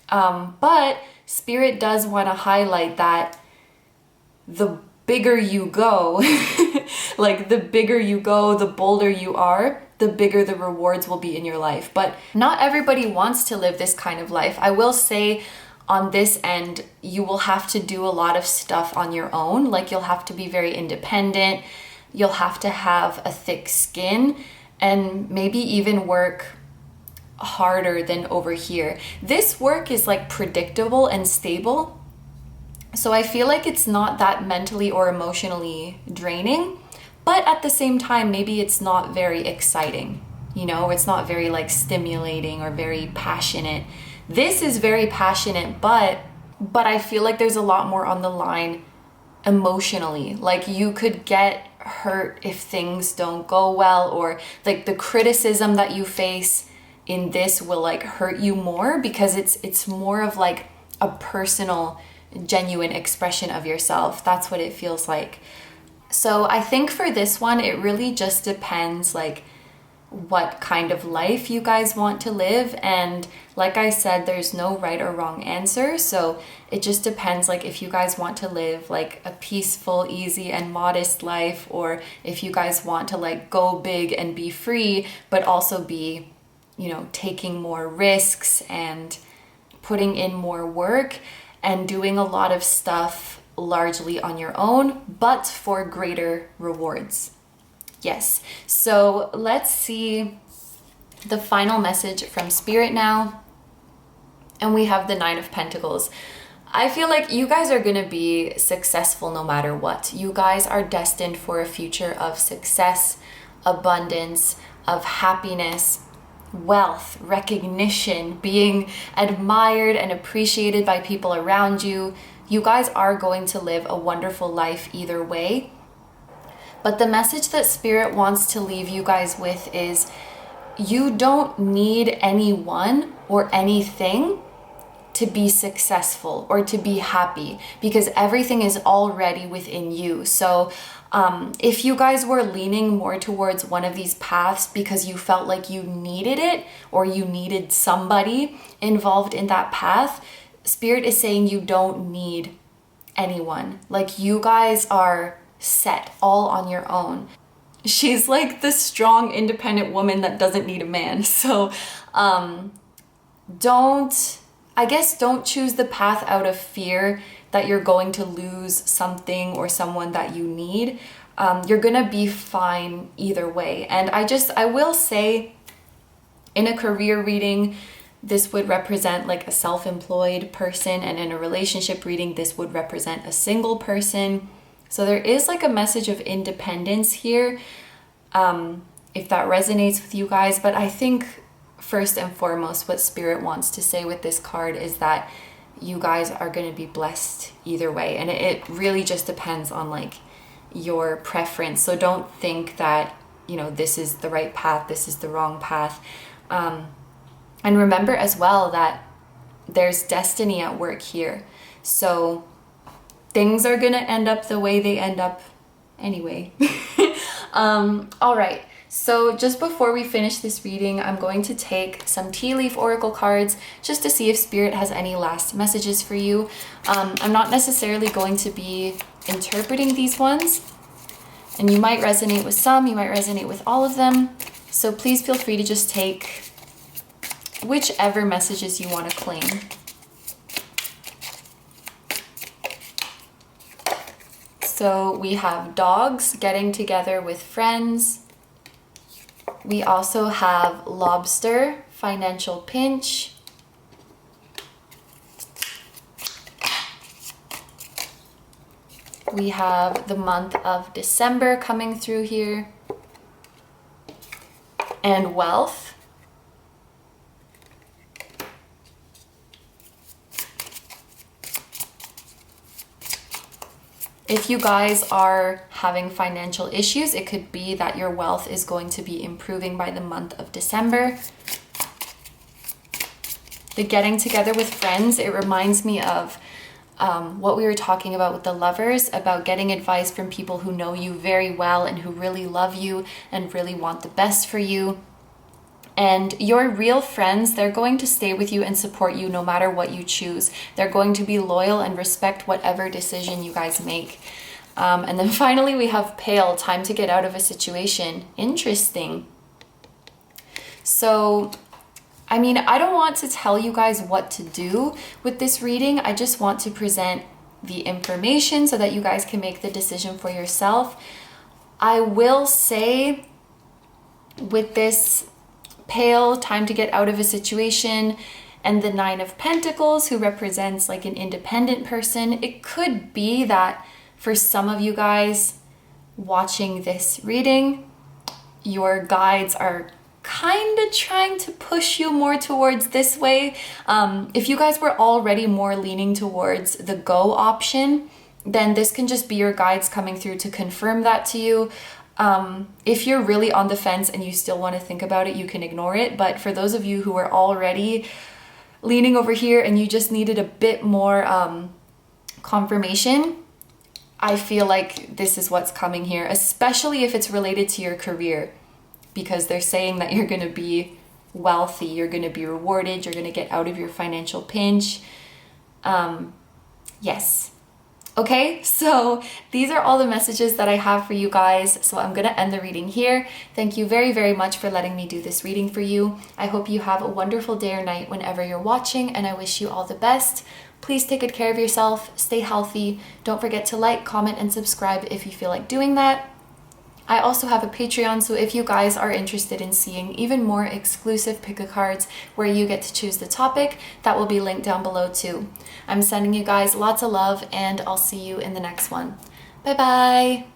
Speaker 1: But Spirit does want to highlight that the bigger you go, like the bigger you go, the bolder you are, the bigger the rewards will be in your life. But not everybody wants to live this kind of life. I will say, on this end, you will have to do a lot of stuff on your own. Like, you'll have to be very independent. You'll have to have a thick skin, and maybe even work harder than over here. This work is like predictable and stable. So I feel like it's not that mentally or emotionally draining, but at the same time, maybe it's not very exciting. You know, it's not very like stimulating or very passionate. This is very passionate, but I feel like there's a lot more on the line emotionally. Like, you could get hurt if things don't go well, or like the criticism that you face in this will like hurt you more, because it's more of like a personal, genuine expression of yourself. That's what it feels like. So I think for this one, it really just depends like what kind of life you guys want to live. And like I said, there's no right or wrong answer. So it just depends, like if you guys want to live like a peaceful, easy and modest life, or if you guys want to like go big and be free, but also be, you know, taking more risks and putting in more work and doing a lot of stuff largely on your own, but for greater rewards. Yes, so let's see the final message from Spirit now. And we have the Nine of Pentacles. I feel like you guys are going to be successful no matter what. You guys are destined for a future of success, abundance, of happiness, wealth, recognition, being admired and appreciated by people around you. You guys are going to live a wonderful life either way. But the message that Spirit wants to leave you guys with is you don't need anyone or anything to be successful or to be happy, because everything is already within you. So if you guys were leaning more towards one of these paths because you felt like you needed it or you needed somebody involved in that path, Spirit is saying you don't need anyone. Like you guys are set all on your own. She's like the strong, independent woman that doesn't need a man. So don't choose the path out of fear that you're going to lose something or someone that you need. You're gonna be fine either way. And I will say, in a career reading, this would represent like a self-employed person, and in a relationship reading, this would represent a single person. So there is like a message of independence here, if that resonates with you guys. But I think first and foremost, what Spirit wants to say with this card is that you guys are going to be blessed either way. And it really just depends on like your preference. So don't think that, you know, this is the right path, this is the wrong path. And remember as well that there's destiny at work here. So things are going to end up the way they end up anyway. All right. So just before we finish this reading, I'm going to take some tea leaf oracle cards just to see if Spirit has any last messages for you. I'm not necessarily going to be interpreting these ones, and you might resonate with some, you might resonate with all of them. So please feel free to just take whichever messages you want to claim. So we have dogs getting together with friends. We also have lobster, financial pinch. We have the month of December coming through here. And wealth. If you guys are having financial issues, it could be that your wealth is going to be improving by the month of December. The getting together with friends, it reminds me of what we were talking about with the lovers, about getting advice from people who know you very well and who really love you and really want the best for you. And your real friends, they're going to stay with you and support you no matter what you choose. They're going to be loyal and respect whatever decision you guys make. And then finally we have pale, time to get out of a situation. Interesting. So, I mean, I don't want to tell you guys what to do with this reading. I just want to present the information so that you guys can make the decision for yourself. I will say with this pale, time to get out of a situation, and the Nine of Pentacles, who represents like an independent person, it could be that for some of you guys watching this reading, your guides are kind of trying to push you more towards this way. If you guys were already more leaning towards the go option, then this can just be your guides coming through to confirm that to you. If you're really on the fence and you still want to think about it, you can ignore it. But for those of you who are already leaning over here and you just needed a bit more confirmation, I feel like this is what's coming here, especially if it's related to your career. because they're saying that you're going to be wealthy, you're going to be rewarded, you're going to get out of your financial pinch. Yes. Okay, so these are all the messages that I have for you guys. So I'm going to end the reading here. Thank you very, very much for letting me do this reading for you. I hope you have a wonderful day or night whenever you're watching, and I wish you all the best. Please take good care of yourself, stay healthy. Don't forget to like, comment, and subscribe if you feel like doing that. I also have a Patreon, so if you guys are interested in seeing even more exclusive pick-a-cards where you get to choose the topic, that will be linked down below too. I'm sending you guys lots of love, and I'll see you in the next one. Bye-bye!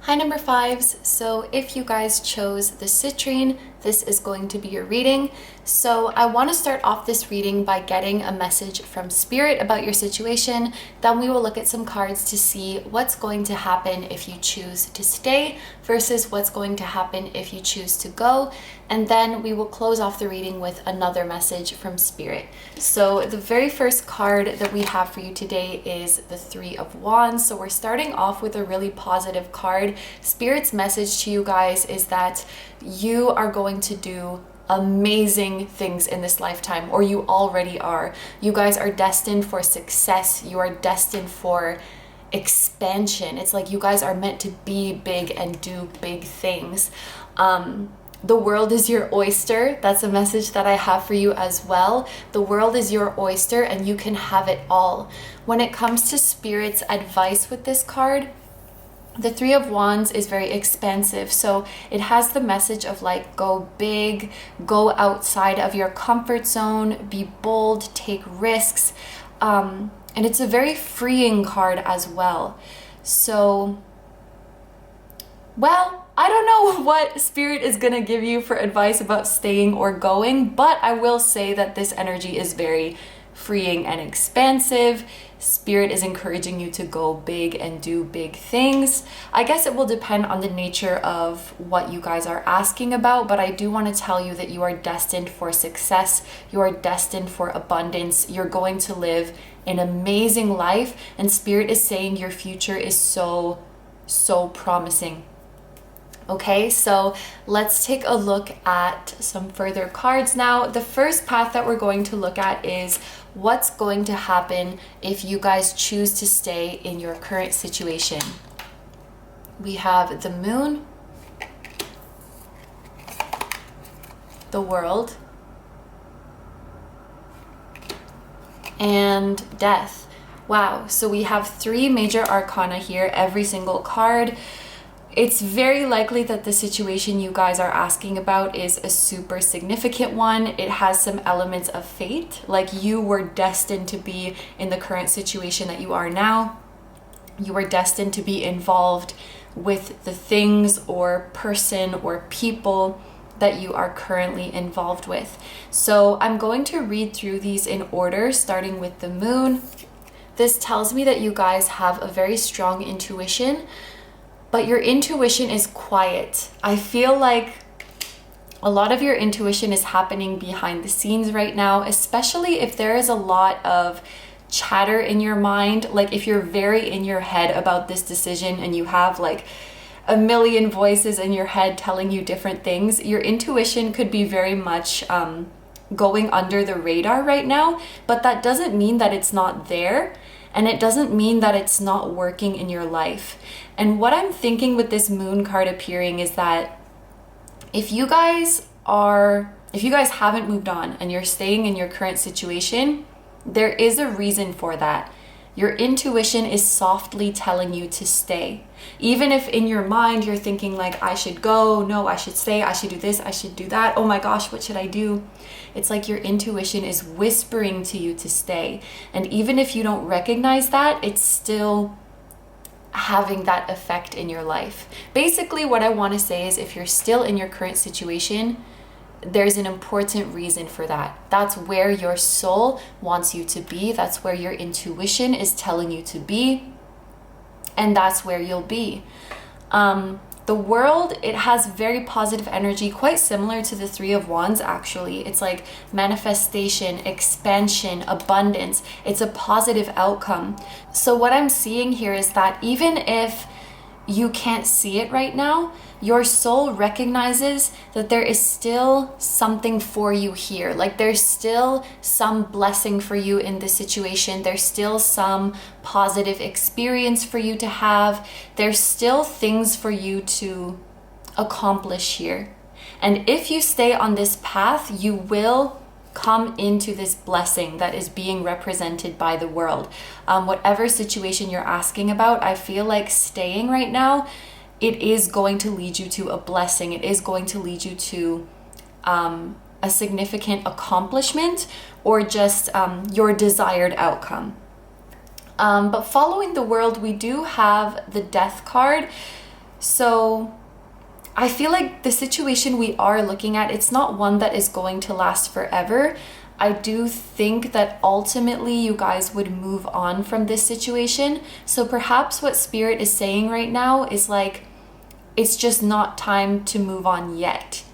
Speaker 1: Hi number 5s, so if you guys chose the Citrine, this is going to be your reading. So I want to start off this reading by getting a message from Spirit about your situation. Then we will look at some cards to see what's going to happen if you choose to stay versus what's going to happen if you choose to go. And then we will close off the reading with another message from Spirit. So the very first card that we have for you today is the Three of Wands. So we're starting off with a really positive card. Spirit's message to you guys is that you are going to do amazing things in this lifetime, or you already are. You guys are destined for success. You are destined for expansion. It's like you guys are meant to be big and do big things. The world is your oyster. That's a message that I have for you as well. The world is your oyster and you can have it all. When it comes to Spirit's advice with this card, the Three of Wands is very expansive. So it has the message of like, go big, go outside of your comfort zone, be bold, take risks. And it's a very freeing card as well. So, well, I don't know what Spirit is going to give you for advice about staying or going, but I will say that this energy is very freeing and expansive. Spirit is encouraging you to go big and do big things. I guess it will depend on the nature of what you guys are asking about, but I do want to tell you that you are destined for success. You are destined for abundance. You're going to live an amazing life, and Spirit is saying your future is so promising. Okay, so let's take a look at some further cards now. The first path that we're going to look at is what's going to happen if you guys choose to stay in your current situation. We have the Moon, the World, and Death. Wow, so we have 3 major arcana here, every single card. It's very likely that the situation you guys are asking about is a super significant one. It has some elements of fate, like you were destined to be in the current situation that you are now. You were destined to be involved with the things or person or people that you are currently involved with. So I'm going to read through these in order, starting with the Moon. This tells me that you guys have a very strong intuition, but your intuition is quiet. I feel like a lot of your intuition is happening behind the scenes right now, especially if there is a lot of chatter in your mind. Like if you're very in your head about this decision and you have like a million voices in your head telling you different things, your intuition could be very much going under the radar right now, but that doesn't mean that it's not there. And it doesn't mean that it's not working in your life. And what I'm thinking with this Moon card appearing is that if you guys haven't moved on and you're staying in your current situation, there is a reason for that. Your intuition is softly telling you to stay. Even if in your mind you're thinking like, I should go, no, I should stay, I should do this, I should do that, oh my gosh, what should I do? It's like your intuition is whispering to you to stay. And even if you don't recognize that, it's still having that effect in your life. Basically, what I want to say is if you're still in your current situation, there's an important reason for that. That's where your soul wants you to be. That's where your intuition is telling you to be. And that's where you'll be. The World, it has very positive energy, quite similar to the Three of Wands actually. It's like manifestation, expansion, abundance. It's a positive outcome. So what I'm seeing here is that even if you can't see it right now, your soul recognizes that there is still something for you here. Like there's still some blessing for you in this situation. There's still some positive experience for you to have. There's still things for you to accomplish here. And if you stay on this path, you will come into this blessing that is being represented by the world. Whatever situation you're asking about, I feel like staying right now, it is going to lead you to a blessing. It is going to lead you to a significant accomplishment or just your desired outcome. But following the world, we do have the Death card. So I feel like the situation we are looking at, it's not one that is going to last forever. I do think that ultimately you guys would move on from this situation. So perhaps what Spirit is saying right now is like, it's just not time to move on yet.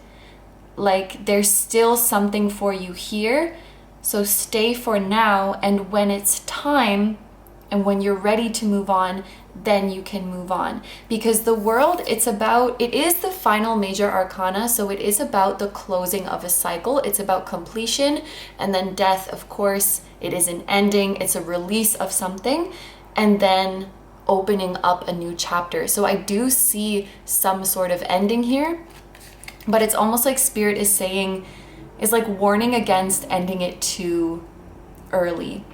Speaker 1: Like there's still something for you here. So stay for now, and when it's time and when you're ready to move on, then you can move on. Because the world, it is the final major arcana, so it is about the closing of a cycle. It's about completion. And then death, of course, it is an ending. It's a release of something, and then opening up a new chapter. So I do see some sort of ending here, but it's almost like Spirit is saying, is like warning against ending it too early.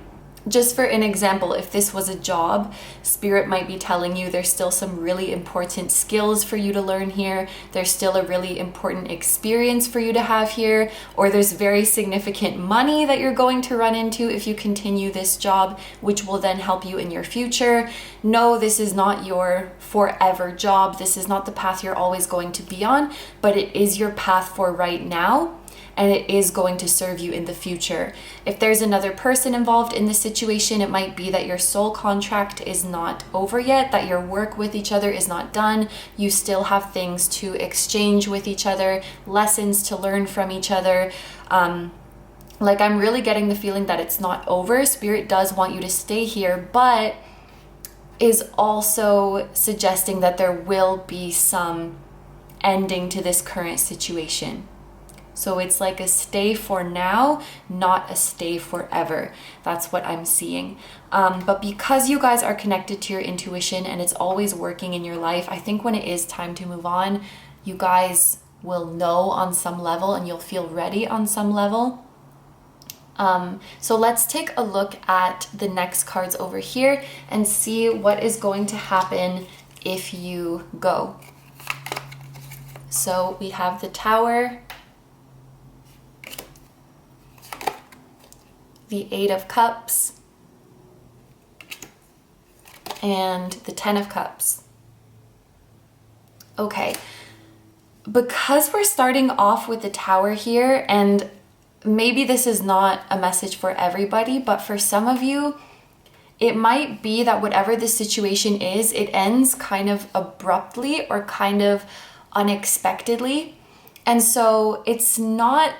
Speaker 1: Just for an example, if this was a job, Spirit might be telling you there's still some really important skills for you to learn here. There's still a really important experience for you to have here, or there's very significant money that you're going to run into if you continue this job, which will then help you in your future. No, this is not your forever job. This is not the path you're always going to be on, but it is your path for right now. And it is going to serve you in the future. If there's another person involved in this situation, it might be that your soul contract is not over yet, that your work with each other is not done. You still have things to exchange with each other, lessons to learn from each other. Like I'm really getting the feeling that it's not over. Spirit does want you to stay here, but is also suggesting that there will be some ending to this current situation. So it's like a stay for now, not a stay forever. That's what I'm seeing. But because you guys are connected to your intuition and it's always working in your life, I think when it is time to move on, you guys will know on some level and you'll feel ready on some level. So let's take a look at the next cards over here and see what is going to happen if you go. So we have the Tower, the Eight of Cups, and the Ten of Cups. Okay, because we're starting off with the Tower here, and maybe this is not a message for everybody, but for some of you, it might be that whatever the situation is, it ends kind of abruptly or kind of unexpectedly. And so it's not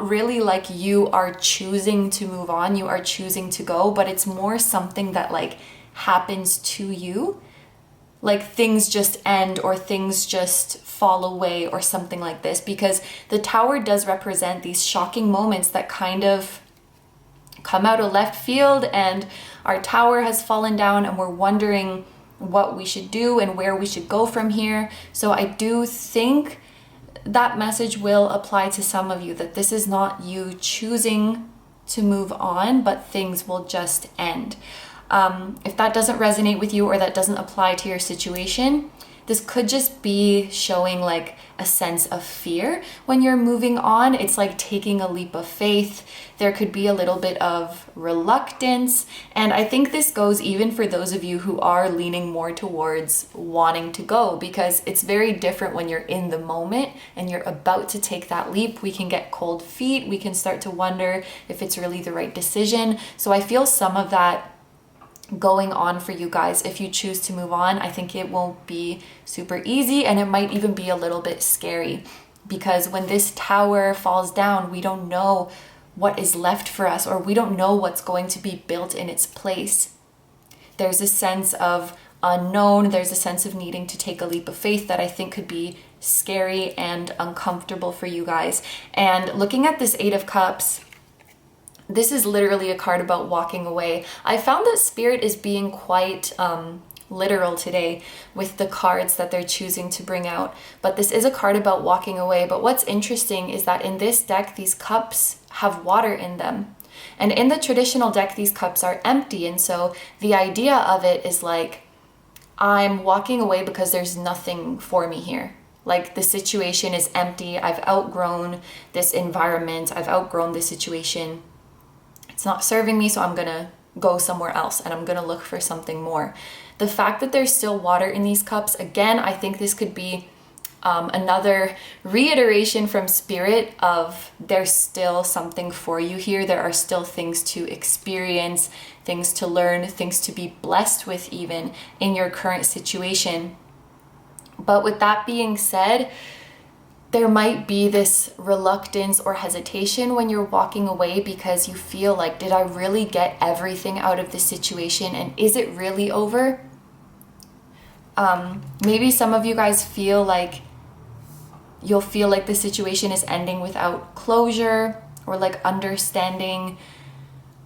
Speaker 1: really like you are choosing to move on, you are choosing to go, but it's more something that like happens to you. Like things just end or things just fall away or something like this, because the Tower does represent these shocking moments that kind of come out of left field, and our tower has fallen down and we're wondering what we should do and where we should go from here. So I do think that message will apply to some of you, that this is not you choosing to move on, but things will just end. If that doesn't resonate with you or that doesn't apply to your situation, this could just be showing like a sense of fear when you're moving on. It's like taking a leap of faith. There could be a little bit of reluctance. And I think this goes even for those of you who are leaning more towards wanting to go, because it's very different when you're in the moment and you're about to take that leap. We can get cold feet. We can start to wonder if it's really the right decision. So I feel some of that going on for you guys. If you choose to move on, I think it won't be super easy, and it might even be a little bit scary, because when this tower falls down, we don't know what is left for us, or we don't know what's going to be built in its place. There's a sense of unknown. There's a sense of needing to take a leap of faith that I think could be scary and uncomfortable for you guys. And looking at this Eight of Cups, this is literally a card about walking away. I found that Spirit is being quite literal today with the cards that they're choosing to bring out. But this is a card about walking away. But what's interesting is that in this deck, these cups have water in them. And in the traditional deck, these cups are empty. And so the idea of it is like, I'm walking away because there's nothing for me here. Like the situation is empty. I've outgrown this environment. I've outgrown this situation. It's not serving me, so I'm gonna go somewhere else and I'm gonna look for something more. The fact that there's still water in these cups, again, I think this could be another reiteration from Spirit of there's still something for you here. There are still things to experience, things to learn, things to be blessed with even in your current situation. But with that being said, there might be this reluctance or hesitation when you're walking away because you feel like, did I really get everything out of this situation? And is it really over? Maybe some of you guys feel like you'll feel like the situation is ending without closure or like understanding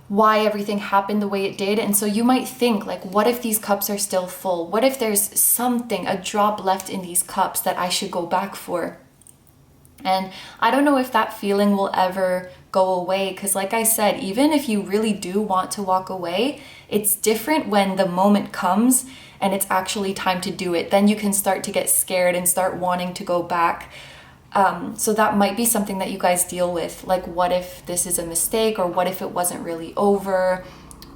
Speaker 1: why everything happened the way it did. And so you might think like, what if these cups are still full? What if there's something, a drop left in these cups that I should go back for? And I don't know if that feeling will ever go away, because like I said, even if you really do want to walk away, it's different when the moment comes and it's actually time to do it. Then you can start to get scared and start wanting to go back. So that might be something that you guys deal with. Like, what if this is a mistake, or what if it wasn't really over?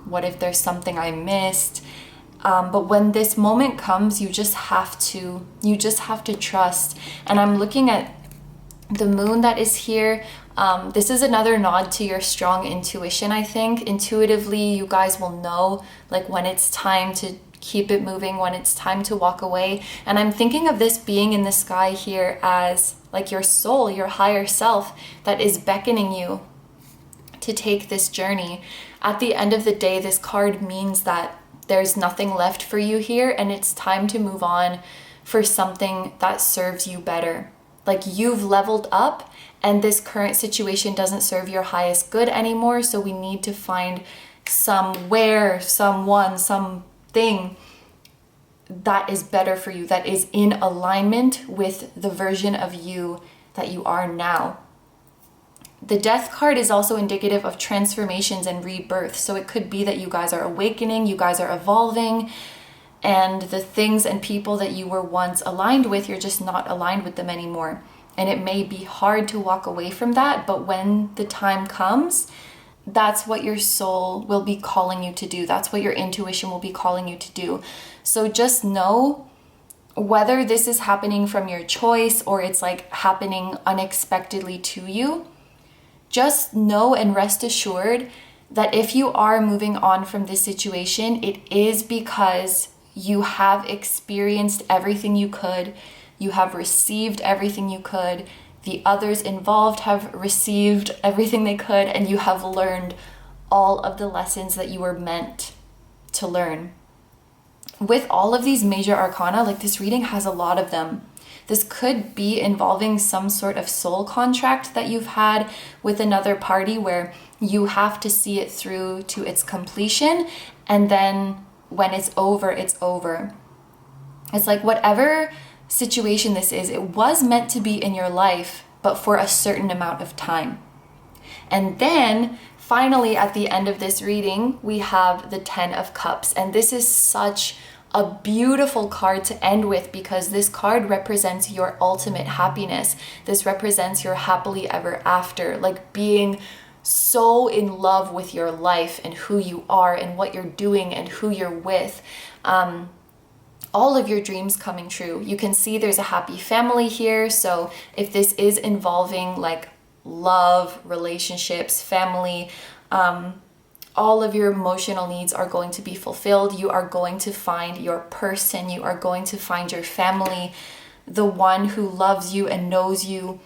Speaker 1: What if there's something I missed? But when this moment comes, you just have to trust. And I'm looking at the moon that is here. This is another nod to your strong intuition, I think. Intuitively, you guys will know like when it's time to keep it moving, when it's time to walk away. And I'm thinking of this being in the sky here as like your soul, your higher self that is beckoning you to take this journey. At the end of the day, this card means that there's nothing left for you here and it's time to move on for something that serves you better. Like, you've leveled up and this current situation doesn't serve your highest good anymore. So we need to find somewhere, someone, something that is better for you, that is in alignment with the version of you that you are now. The Death card is also indicative of transformations and rebirth. So it could be that you guys are awakening, you guys are evolving, and the things and people that you were once aligned with, you're just not aligned with them anymore. And it may be hard to walk away from that, but when the time comes, that's what your soul will be calling you to do. That's what your intuition will be calling you to do. So just know, whether this is happening from your choice or it's like happening unexpectedly to you, just know and rest assured that if you are moving on from this situation, it is because you have experienced everything you could. You have received everything you could. The others involved have received everything they could, and you have learned all of the lessons that you were meant to learn. With all of these major arcana, like this reading has a lot of them. This could be involving some sort of soul contract that you've had with another party where you have to see it through to its completion, and then when it's over, it's over. It's like whatever situation this is, it was meant to be in your life, but for a certain amount of time. And then finally, at the end of this reading, we have the 10 of Cups. And this is such a beautiful card to end with, because this card represents your ultimate happiness. This represents your happily ever after, like being so in love with your life and who you are and what you're doing and who you're with. All of your dreams coming true. You can see there's a happy family here. So if this is involving like love, relationships, family, all of your emotional needs are going to be fulfilled. You are going to find your person. You are going to find your family, the one who loves you and knows you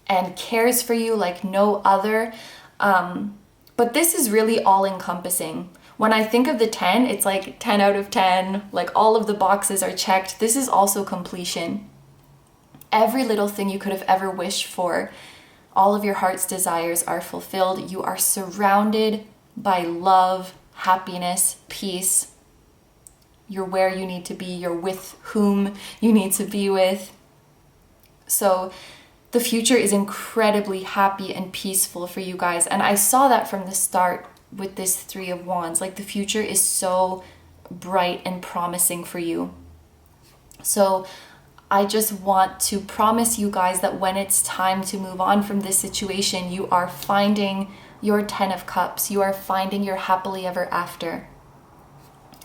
Speaker 1: and cares for you like no other. But this is really all encompassing. When I think of the 10, it's like 10 out of 10, like all of the boxes are checked. This is also completion. Every little thing you could have ever wished for, all of your heart's desires are fulfilled. You are surrounded by love, happiness, peace. You're where you need to be. You're with whom you need to be with. So the future is incredibly happy and peaceful for you guys. And I saw that from the start with this Three of Wands. Like the future is so bright and promising for you. So I just want to promise you guys that when it's time to move on from this situation, you are finding your 10 of Cups. You are finding your happily ever after.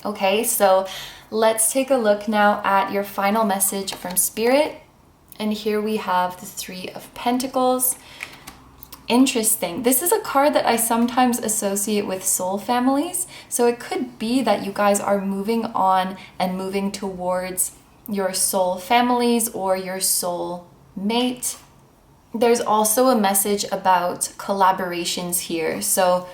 Speaker 1: Okay, so let's take a look now at your final message from Spirit. And here we have the Three of Pentacles. Interesting. This is a card that I sometimes associate with soul families. So it could be that you guys are moving on and moving towards your soul families or your soul mate. There's also a message about collaborations here. So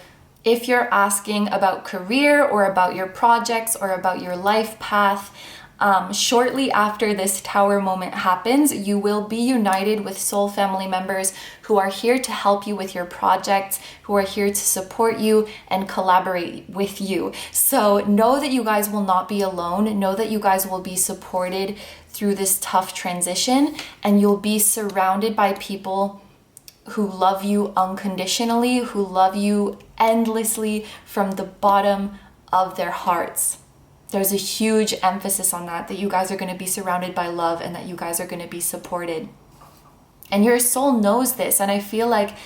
Speaker 1: if you're asking about career or about your projects or about your life path, shortly after this Tower moment happens, you will be united with soul family members who are here to help you with your projects, who are here to support you and collaborate with you. So know that you guys will not be alone. Know that you guys will be supported through this tough transition, and you'll be surrounded by people who love you unconditionally, who love you endlessly from the bottom of their hearts. There's a huge emphasis on that you guys are going to be surrounded by love and that you guys are going to be supported. And your soul knows this, and I feel like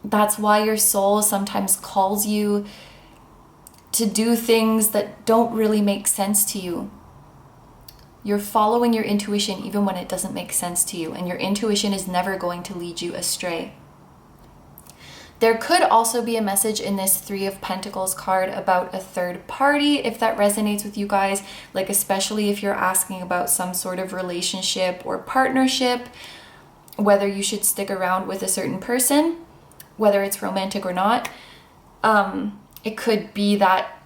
Speaker 1: that's why your soul sometimes calls you to do things that don't really make sense to you. You're following your intuition even when it doesn't make sense to you, and your intuition is never going to lead you astray. There could also be a message in this Three of Pentacles card about a third party, if that resonates with you guys, like especially if you're asking about some sort of relationship or partnership, whether you should stick around with a certain person, whether it's romantic or not. It could be that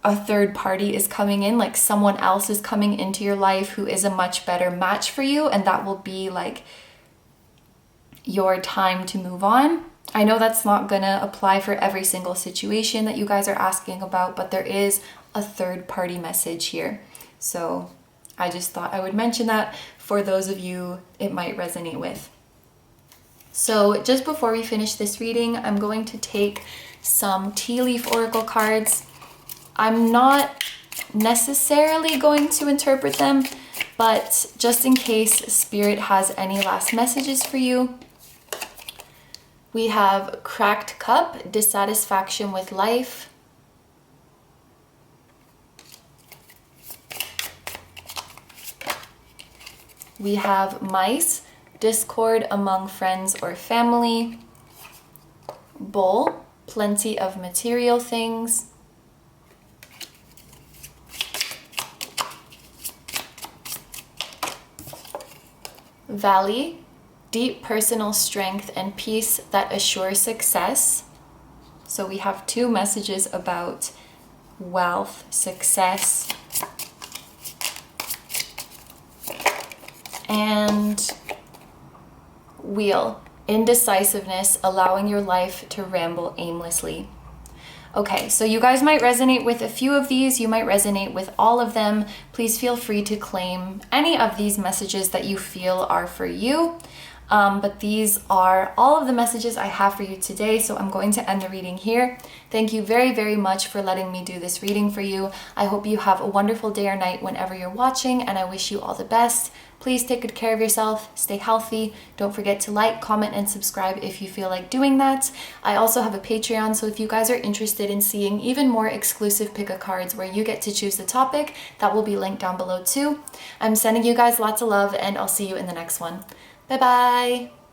Speaker 1: a third party is coming in, like someone else is coming into your life who is a much better match for you, and that will be like your time to move on. I know that's not gonna apply for every single situation that you guys are asking about, but there is a third party message here. So I just thought I would mention that for those of you it might resonate with. So just before we finish this reading, I'm going to take some tea leaf oracle cards. I'm not necessarily going to interpret them, but just in case Spirit has any last messages for you. We have Cracked Cup, dissatisfaction with life. We have Mice, discord among friends or family. Bull, plenty of material things. Valley, deep personal strength and peace that assure success. So we have two messages about wealth, success, and Wheel, indecisiveness, allowing your life to ramble aimlessly. Okay, so you guys might resonate with a few of these, you might resonate with all of them. Please feel free to claim any of these messages that you feel are for you. But these are all of the messages I have for you today, so I'm going to end the reading here. Thank you very, very much for letting me do this reading for you. I hope you have a wonderful day or night whenever you're watching, and I wish you all the best. Please take good care of yourself, stay healthy. Don't forget to like, comment, and subscribe if you feel like doing that. I also have a Patreon, so if you guys are interested in seeing even more exclusive pick-a-cards where you get to choose the topic, that will be linked down below too. I'm sending you guys lots of love, and I'll see you in the next one. Bye-bye!